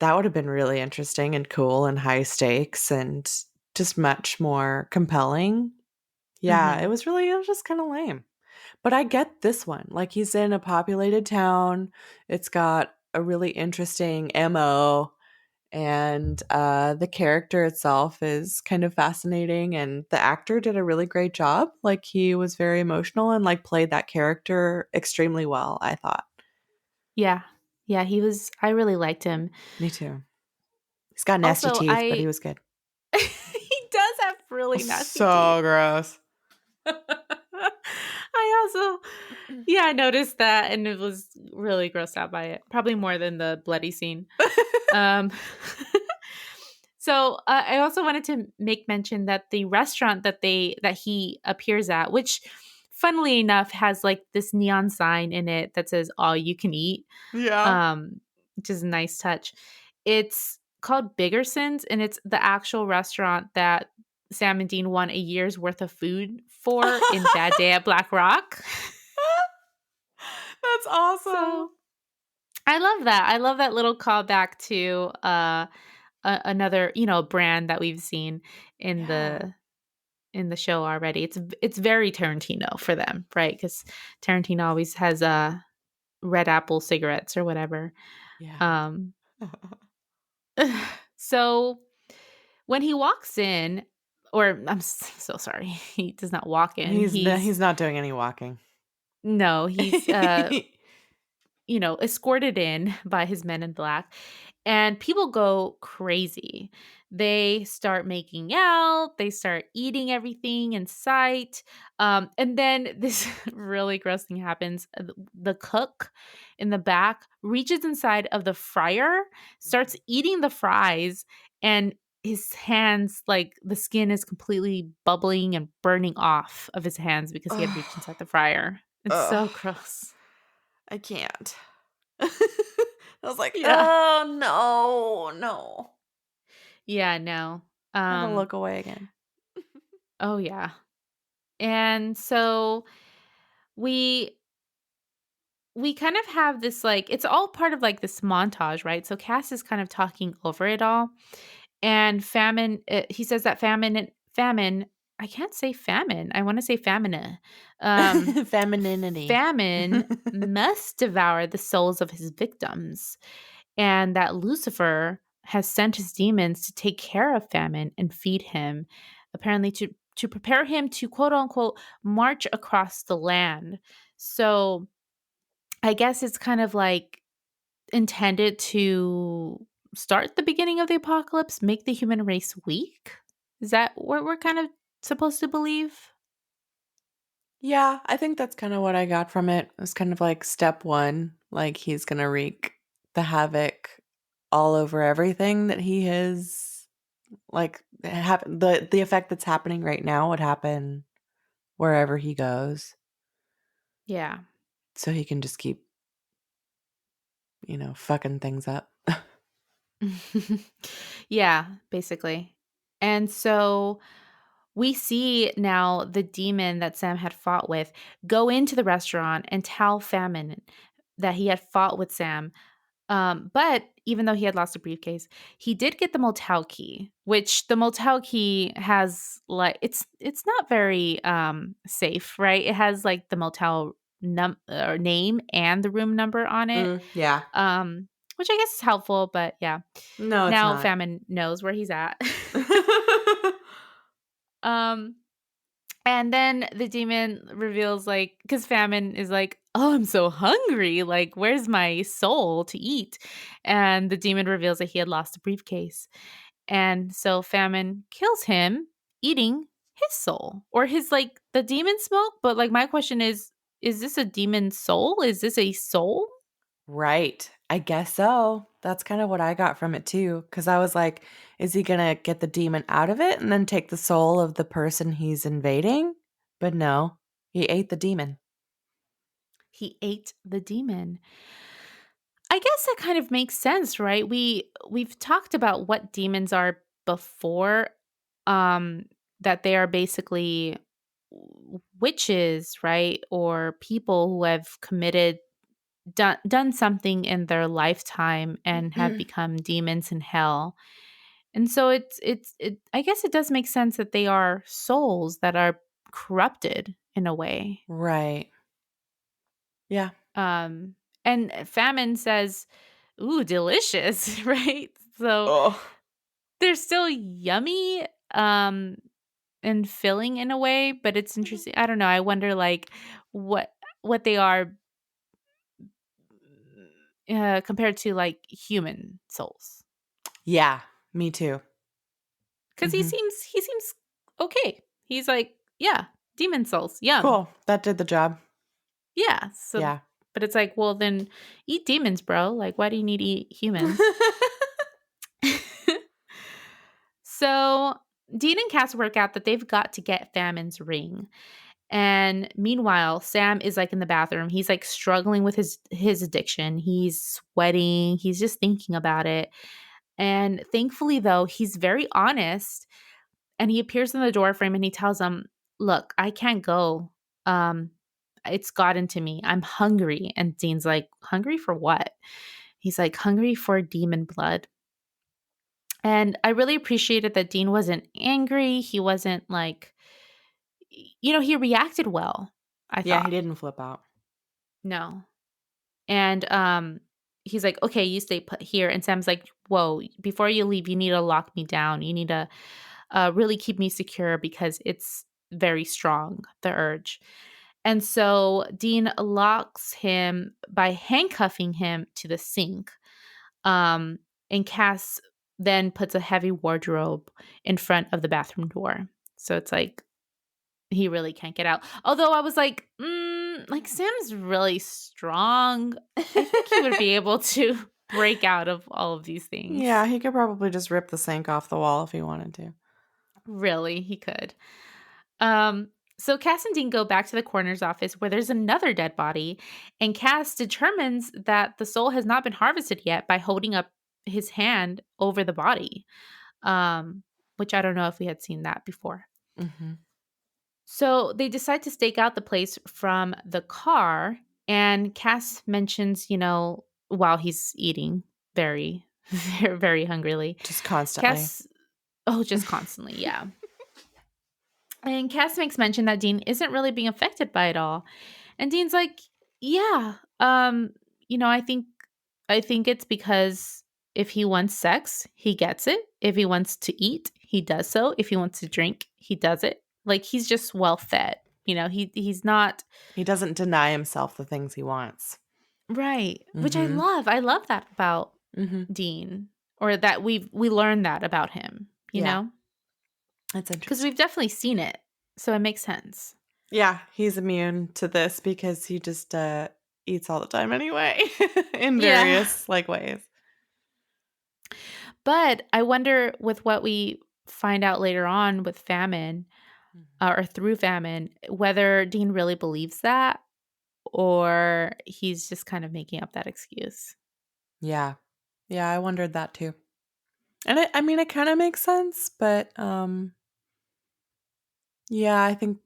That would have been really interesting and cool and high stakes and just much more compelling. Yeah, Mhm. it was just kind of lame. But I get this one. Like he's in a populated town. It's got a really interesting MO and the character itself is kind of fascinating and the actor did a really great job. Like he was very emotional and like played that character extremely well, I thought. Yeah. Yeah, he was, I really liked him. Me too. He's got nasty Also, teeth, but he I was good. he does have really nasty teeth. So gross. I also, yeah, I noticed that and it was really grossed out by it. Probably more than the bloody scene. Um So I also wanted to make mention that the restaurant that he appears at, which funnily enough has like this neon sign in it that says "all you can eat," Yeah. which is a nice touch. It's called Biggerson's, and it's the actual restaurant that Sam and Dean won a year's worth of food for in Bad Day at Black Rock. That's awesome. So I love that. I love that little callback to another, you know, brand that we've seen in Yeah. the show already. It's very Tarantino for them, right? Because Tarantino always has red apple cigarettes or whatever. Yeah. Um, so when he walks in, or so sorry, he does not walk in. He's not doing any walking. No, he's you know, escorted in by his men in black, and people go crazy. They start making out, they start eating everything in sight. And then this really gross thing happens. The cook in the back reaches inside of the fryer, starts eating the fries, and his hands, like the skin is completely bubbling and burning off of his hands because he had reached Ugh. inside the fryer. It's Ugh. so gross. I can't. I was like, Yeah. oh no. Yeah, no. I had to Um, look away again. oh yeah. And so we we kind of have this, like, it's all part of like this montage, right? So Cass is kind of talking over it all. And Famine, he says that famine, I can't say famine. I want to say famine. Femininity. Famine must devour the souls of his victims, and that Lucifer has sent his demons to take care of Famine and feed him, apparently to prepare him to quote unquote march across the land. So I guess it's kind of like intended to start the beginning of the apocalypse, make the human race weak. Is that what we're kind of supposed to believe? Yeah, I think that's kind of what I got from it. It was kind of like step one, like he's gonna wreak the havoc all over everything that he has. Like the effect that's happening right now would happen wherever he goes, Yeah. so he can just keep fucking things up. Yeah, basically. And so we see now the demon that Sam had fought with go into the restaurant and tell Famine that he had fought with Sam. But even though he had lost a briefcase, he did get the motel key, which the motel key has like it's not very safe, right? It has like the motel name and the room number on it. Yeah. Um which I guess is helpful, but yeah. No, it's Now not. Famine knows where he's at. um And then the demon reveals, like, because Famine is like, oh, I'm so hungry. Like, where's my soul to eat? And the demon reveals that he had lost a briefcase. And so Famine kills him, eating his soul or his, like, the demon smoke. But, like, my question is this a demon soul? Is this a soul? Right. I guess so. That's kind of what I got from it too. Because I was like, is he going to get the demon out of it and then take the soul of the person he's invading? But no, he ate the demon. He ate the demon. I guess that kind of makes sense, right? We've talked about what demons are before, um that they are basically witches, right? Or people who have done something in their lifetime and have become demons in hell. And so I guess it does make sense that they are souls that are corrupted in a way. Right. Yeah. Um and Famine says, "Ooh, delicious," right? So Oh. they're still yummy, and filling in a way, but it's interesting. I don't know. I wonder, like, what they are, compared to, like, human souls. Yeah. Me too. Because Hmm. he seems okay. He's like, yeah, demon souls, yum, Cool. That did the job. yeah. So, Yeah. but it's like, well, then eat demons, bro. Like, why do you need to eat humans? So Dean and Cass work out that they've got to get Famine's ring. And meanwhile, Sam is, like, in the bathroom. He's, like, struggling with his addiction. He's sweating. He's just thinking about it. And thankfully, though, he's very honest. And he appears in the door frame and he tells them, "Look, I can't go. Um, it's gotten to me. I'm hungry." And Dean's like, "Hungry for what?" He's like, "Hungry for demon blood." And I really appreciated that Dean wasn't angry. He wasn't like, he reacted well, I Yeah, he thought. didn't flip out. No. And he's like, "Okay, you stay put here." And Sam's like, "Whoa, before you leave, you need to lock me down. You need to really keep me secure because it's very strong, the urge." And so Dean locks him by handcuffing him to the sink. Um, and Cass then puts a heavy wardrobe in front of the bathroom door. So it's like he really can't get out. Although I was like, like, Sam's really strong. I think he would be able to break out of all of these Yeah, things. he could probably just rip the sink off the wall if he wanted to. Really, he could. So Cass and Dean go back to the coroner's office where there's another dead body, and Cass determines that the soul has not been harvested yet by holding up his hand over the body, which I don't know if we had seen that before. Mm-hmm. So they decide to stake out the place from the car, and Cass mentions, while he's eating very, very, very hungrily, Just constantly. Cass, oh, just constantly, yeah. And Cass makes mention that Dean isn't really being affected by it all. And Dean's like, yeah, I think it's because if he wants sex, he gets it. If he wants to eat, he does so. If he wants to drink, he does it. Like, he's just well fed. He's not He doesn't deny himself the things he wants. right, which I Mm-hmm. love. I love that about Mm-hmm. Dean, or that we learned that about him, Yeah, that's because interesting. we've definitely seen it. So it makes sense. Yeah, he's immune to this because he just eats all the time anyway, in Yeah. various ways. But I wonder, with what we find out later on with Famine, or through Famine, whether Dean really believes that or he's just kind of making up that excuse. Yeah, yeah, I wondered that too. And I mean, it kind of makes sense, but yeah, I think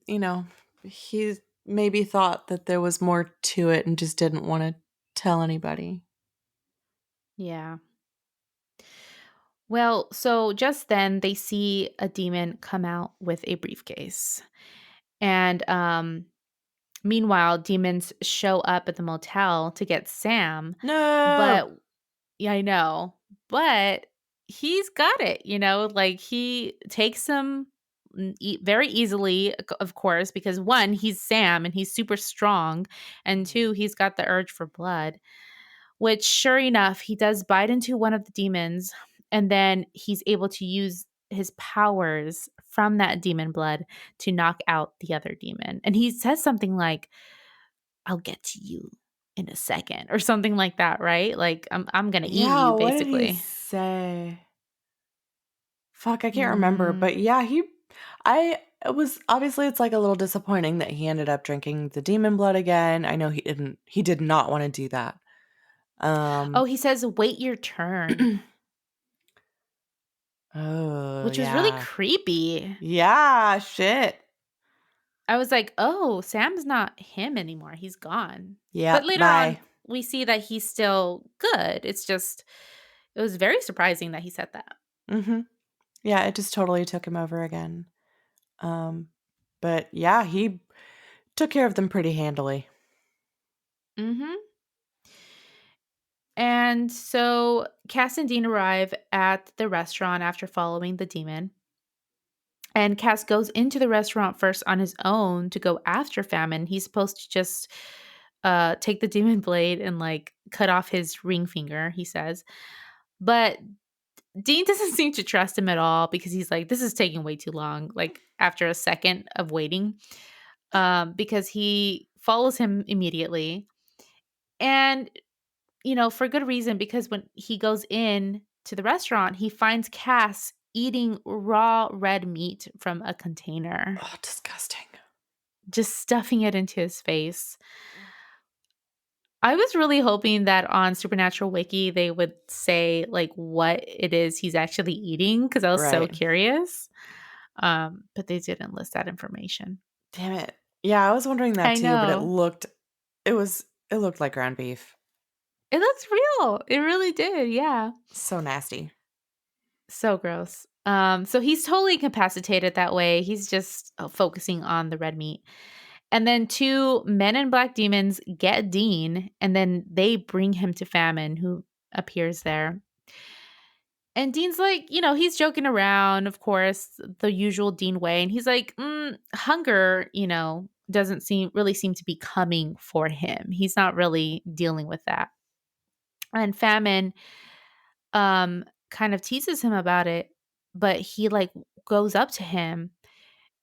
he maybe thought that there was more to it and just didn't want to tell anybody. Yeah. Well, so just then they see a demon come out with a briefcase. And meanwhile, demons show up at the motel to get Sam, No. but Yeah, I know. But he's got it, like he takes him very easily, of course, because one, he's Sam and he's super strong, and two, he's got the urge for blood, which sure enough, he does bite into one of the demons, and then he's able to use his powers from that demon blood to knock out the other demon. And he says something like, "I'll get to you in a second," or something like that, right? Like I'm going to eat Yeah, you what did he basically. say? Fuck, I can't remember, Mm. but yeah, it was obviously it's like a little disappointing that he ended up drinking the demon blood again. I know he did not want to do that. Oh, Um he says, "Wait your turn," Oh, which was really yeah. creepy. Yeah, shit. I was like, "Oh, Sam's not him anymore. He's gone." But Yep, later on, bye. we see that he's still good. It's just, it was very surprising that he said that. Mhm. Yeah, it just totally took him over again. Um but yeah, he took care of them pretty handily. Hmm. And so Cass and Dean arrive at the restaurant after following the demon. And Cass goes into the restaurant first on his own to go after Famine. He's supposed to just take the demon blade and like cut off his ring finger, he says. But Dean doesn't seem to trust him at all because he's like, this is taking way too long. Like after a second of waiting, because he follows him immediately. And, for good reason, because when he goes in to the restaurant, he finds Cass eating raw red meat from a container, Oh, disgusting. just stuffing it into his face. I was really hoping that on Supernatural Wiki they would say like what it is he's actually eating because I was so Right. curious. But they didn't list that information. Damn it. Yeah, I was wondering that I too, but know. it looked like ground beef. It looks real. It really did. Yeah. So nasty. So gross. So he's totally incapacitated that way. He's just focusing on the red meat. And then two men in black demons get Dean, and then they bring him to Famine, who appears there. And Dean's like, he's joking around, of course, the usual Dean way. And he's like, hunger, doesn't really seem to be coming for him. He's not really dealing with that. And Famine kind of teases him about it, but he like goes up to him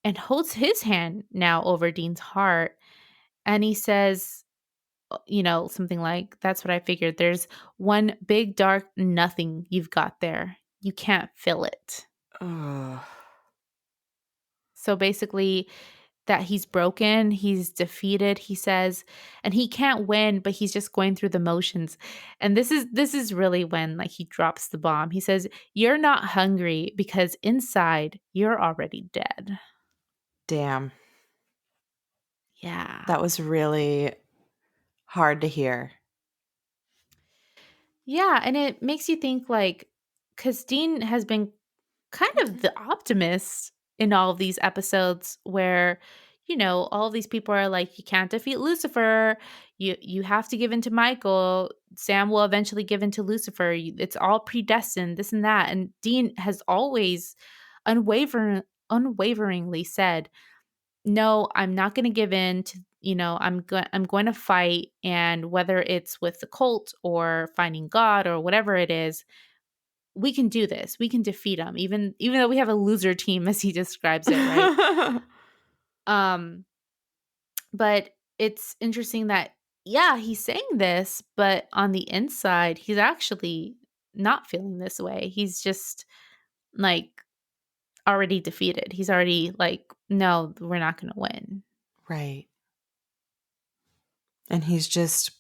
and holds his hand now over Dean's heart. And he says, something like, "That's what I figured. There's one big dark nothing you've got there. You can't feel it." Ugh. So basically, that he's broken, he's defeated, he says, and he can't win, but he's just going through the motions. And this is really when like he drops the bomb. He says, "You're not hungry because inside you're already dead." Damn. Yeah. That was really hard to hear. Yeah, and it makes you think like cuz Dean has been kind of the optimist in all of these episodes where all of these people are like, you can't defeat Lucifer, you have to give in to Michael, Sam will eventually give in to Lucifer, it's all predestined, this and that. And Dean has always unwaveringly said, no, I'm not going to give in to, I'm going to fight, and whether it's with the cult or finding God or whatever it is, we can do this. We can defeat them, even though we have a loser team, as he describes it, right? Um, but it's interesting that yeah, he's saying this, but on the inside, he's actually not feeling this way. He's just like already defeated. He's already like, no, we're not going to win. Right. And he's just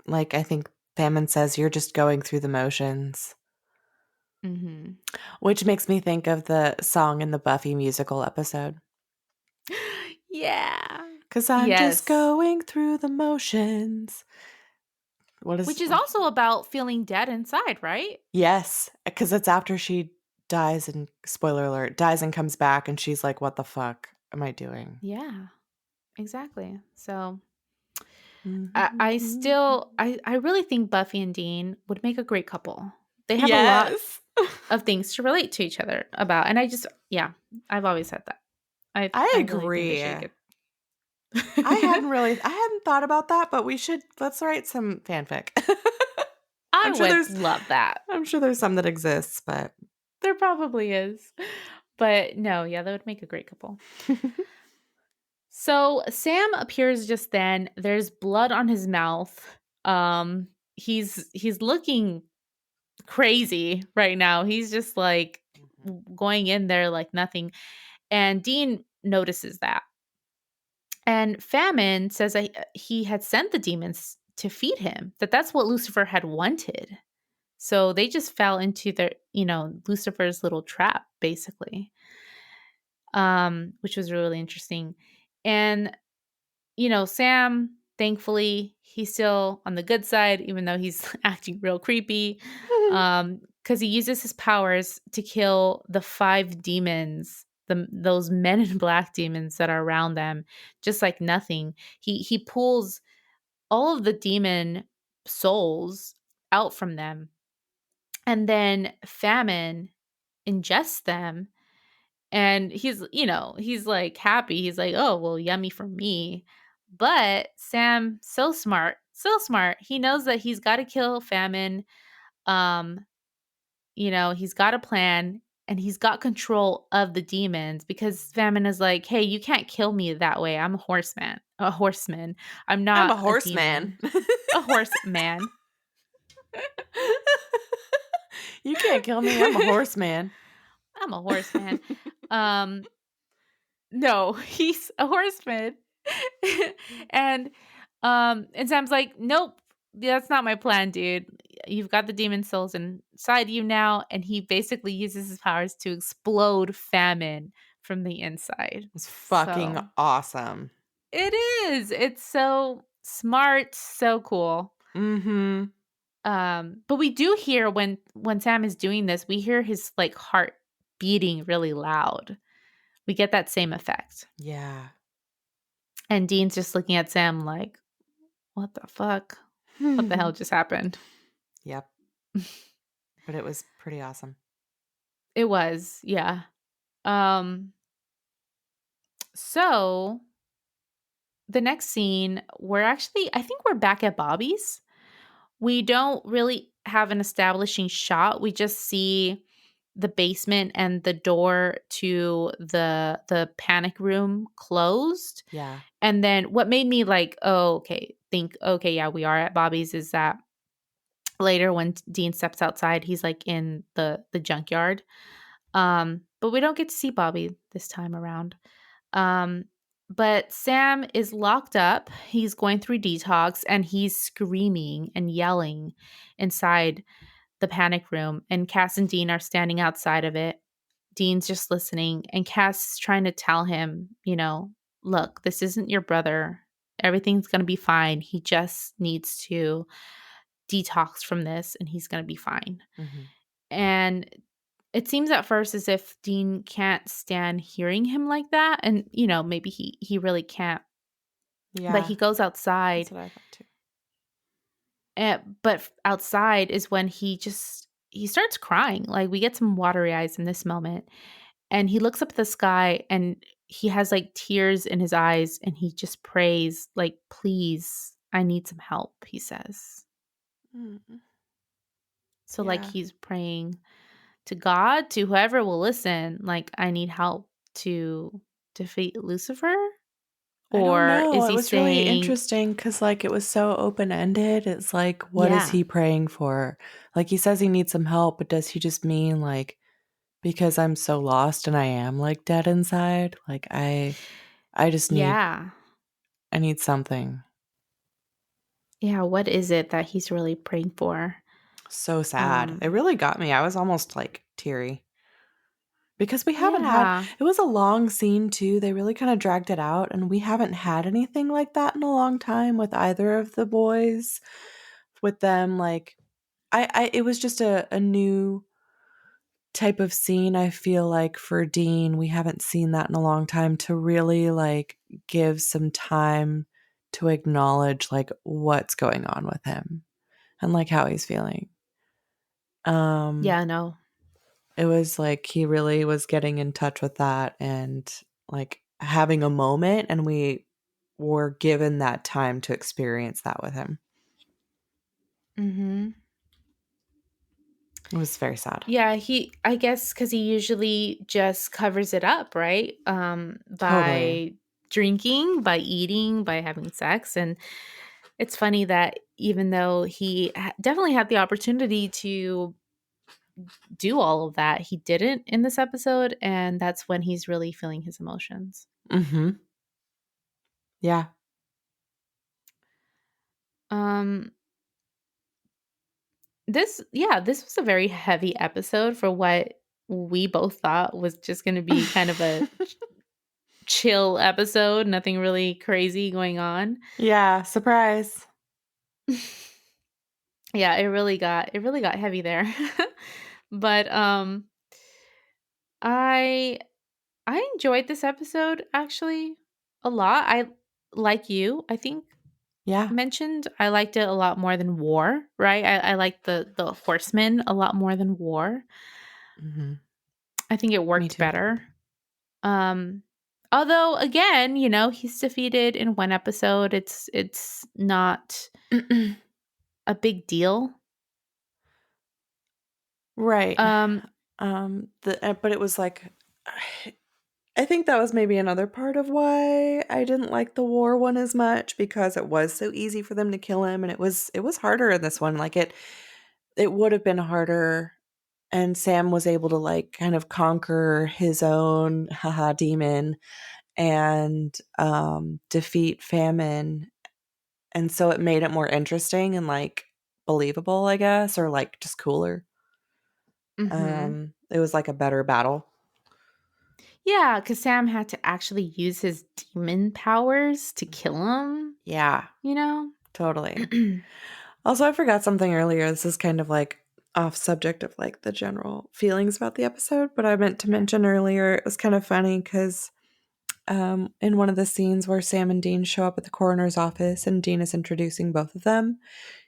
like, I think Famine says, you're just going through the motions, Mm-hmm. which makes me think of the song in the Buffy musical episode. Yeah. 'Cause I'm just Yes. going through the motions. Which is also about feeling dead inside, right? Yes, because it's after she dies and spoiler alert, dies and comes back and she's like, "What the fuck am I doing?" Yeah, exactly. So I really think Buffy and Dean would make a great couple. They have a lot Yes. of things to relate to each other about. And I've always said that. I I really think they agree. should get I hadn't thought about that, but let's write some fanfic. I I'm sure would love that. I'm sure there's some that exists, but There probably is. But no, yeah, that would make a great couple. So Sam appears just then. There's blood on his mouth. He's looking crazy right now. He's just like going in there like nothing. And Dean notices that. And Famine says that he had sent the demons to feed him, that's what Lucifer had wanted. So they just fell into Lucifer's little trap, basically, which was really interesting. And, Sam, thankfully, he's still on the good side, even though he's acting real creepy, because he uses his powers to kill the 5 demons, those men in black demons that are around them, just like nothing. He pulls all of the demon souls out from them, and then Famine ingests them. And he's like happy. He's like, oh, well, yummy for me. But Sam, so smart, so smart. He knows that he's got to kill Famine. Um, he's got a plan, and he's got control of the demons, because Famine is like, hey, you can't kill me that way. I'm a horseman. I'm I'm not a a horseman. demon. A horseman. You can't kill me. I'm a horseman. I'm a horseman. No, he's a horseman. and and Sam's like, nope, that's not my plan, dude. You've got the demon souls inside you now. And he basically uses his powers to explode Famine from the inside. It's fucking So awesome. it is. It's so smart, so cool. Mm-hmm. But we do hear when Sam is doing this, we hear his like heart beating really loud. We get that same effect. Yeah. And Dean's just looking at Sam like, what the fuck? What the hell just happened? Yep. But it was pretty awesome. It was, yeah. So the next scene, I think we're back at Bobby's. We don't really have an establishing shot. We just see the basement and the door to the panic room closed. Yeah. And then what made me like, okay, yeah, we are at Bobby's, is that later when Dean steps outside, he's like in the junkyard. But we don't get to see Bobby this time around. But Sam is locked up. He's going through detox, and he's screaming and yelling inside the panic room. And Cass and Dean are standing outside of it. Dean's just listening, and Cass is trying to tell him, look, this isn't your brother. Everything's going to be fine. He just needs to detox from this, and he's going to be fine. Mm-hmm. And it seems at first as if Dean can't stand hearing him like that. And, maybe he really can't. Yeah. But he goes outside. That's what I thought too. But outside is when he starts crying. Like, we get some watery eyes in this moment. And he looks up at the sky, and he has like tears in his eyes, and he just prays, like, please, I need some help, he says. Mm-hmm. So Yeah. like he's praying to God, to whoever will listen, like, I need help to defeat Lucifer? Or I don't know. is he It was saying, really interesting because, like, it was so open-ended. It's like, what is Yeah. he praying for? Like, he says he needs some help, but does he just mean, like, because I'm so lost and I am, like, dead inside? Like, I just need, yeah. I need something. Yeah, what is it that he's really praying for? So sad. It really got me. I was almost, like, teary. Because we haven't Yeah. it was a long scene too. They really kind of dragged it out, and we haven't had anything like that in a long time with either of the boys. With them, like, it was just a new type of scene. I feel like for Dean, we haven't seen that in a long time, to really like give some time to acknowledge like what's going on with him and like how he's feeling. Yeah, no. It was like he really was getting in touch with that and like having a moment, and we were given that time to experience that with him. Mm-hmm. It was very sad. Yeah, I guess because he usually just covers it up, right? Totally. By drinking, by eating, by having sex. And it's funny that even though he definitely had the opportunity to do all of that, he didn't in this episode. And that's when he's really feeling his emotions. Mm-hmm. Yeah. Um, this was a very heavy episode for what we both thought was just going to be kind of a chill episode, nothing really crazy going on. Yeah. Surprise. Yeah, it really got heavy there. But I I enjoyed this episode actually a lot. I like you, I think Yeah. mentioned I liked it a lot more than War, right? I liked the Horsemen a lot more than War. Mm-hmm. I think it Me worked too. better. Um although again, he's defeated in one episode. It's not a big deal. Right. Um But it was like, I think that was maybe another part of why I didn't like the war one as much, because it was so easy for them to kill him, and it was harder in this one. Like it would have been harder, and Sam was able to like kind of conquer his own haha demon and defeat Famine, and so it made it more interesting and like believable, I guess, or like just cooler. mhm. It was like a better battle. Yeah, because Sam had to actually use his demon powers to kill him, Yeah, you know? totally. Also, I forgot something earlier. This is kind of like off subject of like the general feelings about the episode, but I meant to mention earlier, it was kind of funny because in one of the scenes where Sam and Dean show up at the coroner's office and Dean is introducing both of them,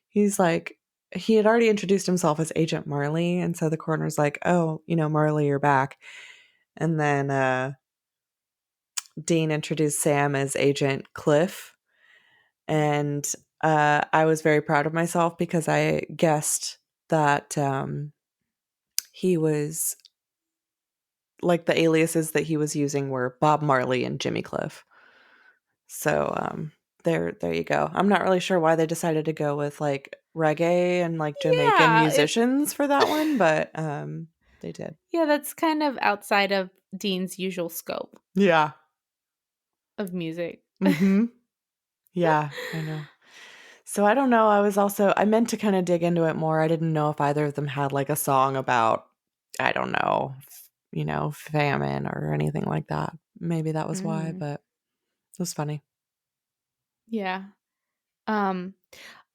he's like, he had already introduced himself as Agent Marley. And so the coroner's like, oh, Marley, you're back. And then Dean introduced Sam as Agent Cliff. And I was very proud of myself because I guessed that he was like the aliases that he was using were Bob Marley and Jimmy Cliff. So there you go. I'm not really sure why they decided to go with like reggae and like Jamaican Yeah, musicians for that one, but they did. yeah, that's kind of outside of Dean's usual scope Yeah. of music. Mm-hmm. Yeah, I know. So I don't know. I meant to kind of dig into it more. I didn't know if either of them had like a song about, I don't know, famine or anything like that. Maybe that was why, Mm, but it was funny. yeah. Um,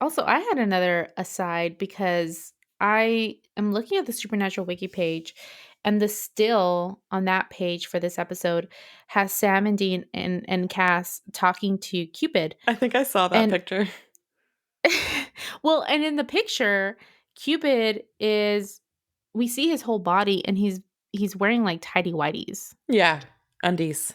Also, I had another aside because I am looking at the Supernatural Wiki page, and the still on that page for this episode has Sam and Dean and Cass talking to Cupid. I think I saw that And picture. well, and in the picture, Cupid is we see his whole body and he's wearing like tidy whities. Yeah, undies.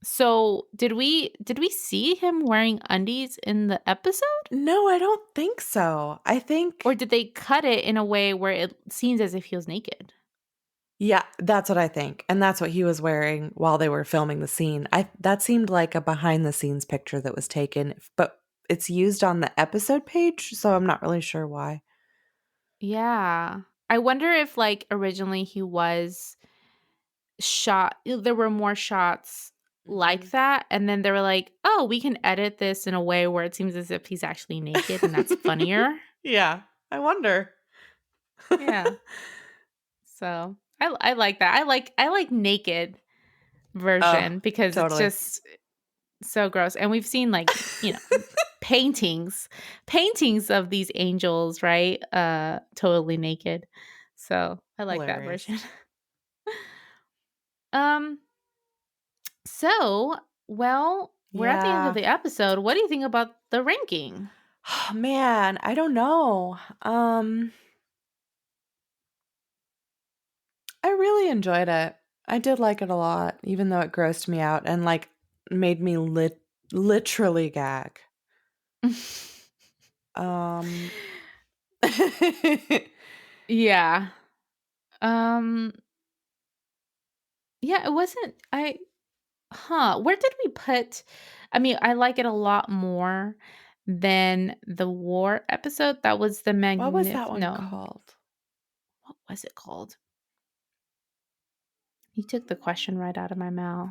So did we see him wearing undies in the episode? No, I don't think so. I think, Or did they cut it in a way where it seems as if he was naked? yeah, that's what I think. And that's what he was wearing while they were filming the scene. That seemed like a behind the scenes picture that was taken, but it's used on the episode page, so I'm not really sure why. Yeah. I wonder if like originally he was shot there were more shots like Mhm. that and then they were like, "Oh, we can edit this in a way where it seems as if he's actually naked and that's funnier." Yeah, I wonder. Yeah. So, I like that. I like naked Oh, version because it's totally. just so gross. And we've seen like, paintings of these angels, right? Totally naked. So, I like that Hilarious. version. Um, so, well, we're at the end of Yeah. the episode. What do you think about the ranking? Man, I don't know. I really enjoyed it. I did like it a lot, even though it grossed me out and like made me literally gag. Um Yeah. Yeah, it wasn't where did we put I mean, I like it a lot more than the war episode. That was the what was that one no. called? What was it called? You took the question right out of my mouth.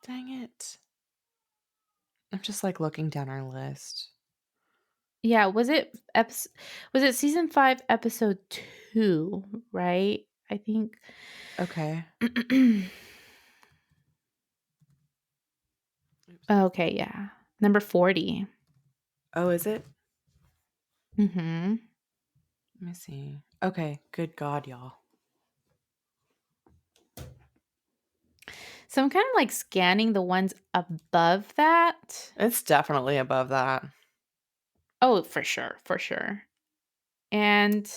Dang it. I'm just like looking down our list. Yeah, was it season 5 episode 2, right? I think. Okay. Okay, yeah. Number 40. Oh, is it? Mhm. Let me see. Okay, good God, y'all. So I'm kind of like scanning the ones above that. It's definitely above that. Oh, for sure, for sure. And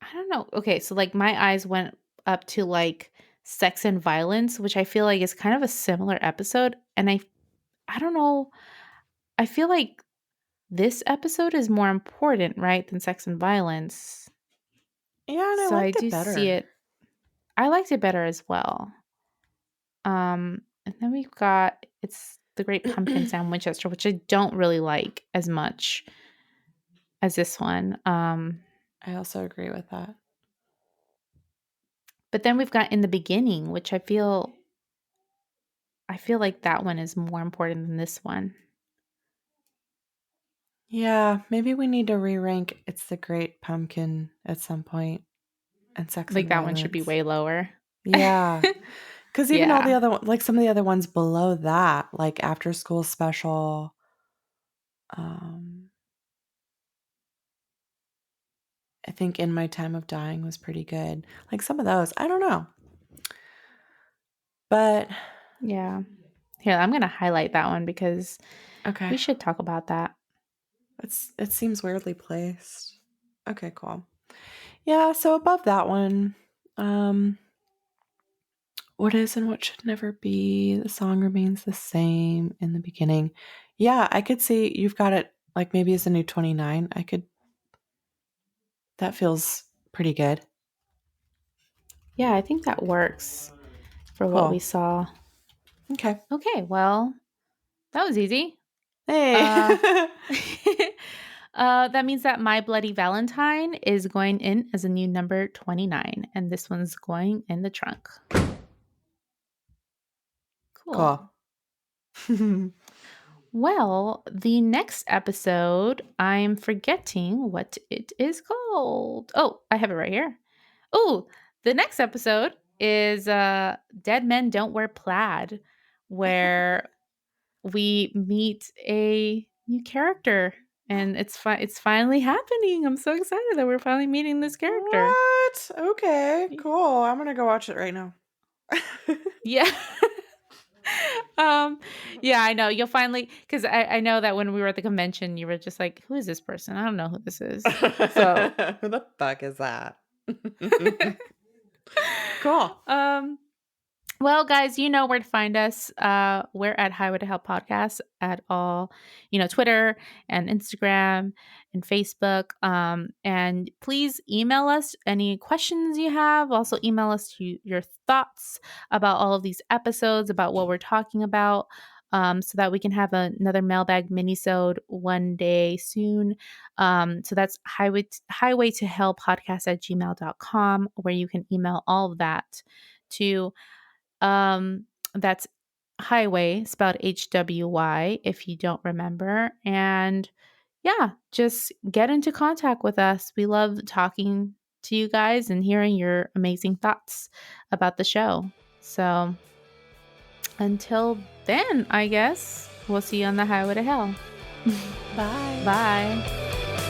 I don't know. Okay, so like my eyes went up to like sex and violence, which I feel like is kind of a similar episode, and I don't know. I feel like this episode is more important, right, than sex and violence. Yeah, and I So I liked it do see better. it. I liked it better as well. And then we've got it's the Great Pumpkin Sam Winchester, which I don't really like as much as this one. I also agree with that. But then we've got In the Beginning, which I feel like that one is more important than this one. Yeah, maybe we need to re-rank It's the Great Pumpkin at some point and Sex Like and that one should be Violence. way lower. Yeah. Because even all the Yeah. other, like some of the other ones below that, like After School Special, I think In My Time of Dying was pretty good. Like some of those, I don't know. But Yeah. Here, I'm going to highlight that one because okay. we should talk about that. It seems weirdly placed. Okay, cool. Yeah, so above that one, what is and what should never be, the song remains the same in the beginning. Yeah, I could see you've got it like maybe as a new 29. That feels pretty good. Yeah, I think that works for what we Cool. saw. Okay. Okay, well, that was easy. Hey. That means that My Bloody Valentine is going in as a new number 29, and this one's going in the trunk. Cool. Cool. Well, the next episode, I'm forgetting what it is called. Oh, I have it right here. Oh, the next episode is Dead Men Don't Wear Plaid, where we meet a new character, and it's finally happening. I'm so excited that we're finally meeting this character. What? Okay, cool. I'm gonna go watch it right now. Yeah. Yeah, I know. You'll finally because I know that when we were at the convention, you were just like, who is this person? I don't know who this is. So Who the fuck is that? Cool. Well, guys, you know where to find us. We're at Highway to Hell Podcast at all, Twitter and Instagram and Facebook. And please email us any questions you have. Also, email us your thoughts about all of these episodes, about what we're talking about, so that we can have another mailbag minisode one day soon. So that's highway to hell podcast at gmail.com, where you can email all of that to that's highway spelled HWY if you don't remember. And yeah, just get into contact with us. We love talking to you guys and hearing your amazing thoughts about the show. So until then, I guess we'll see you on the highway to hell. Bye. Bye.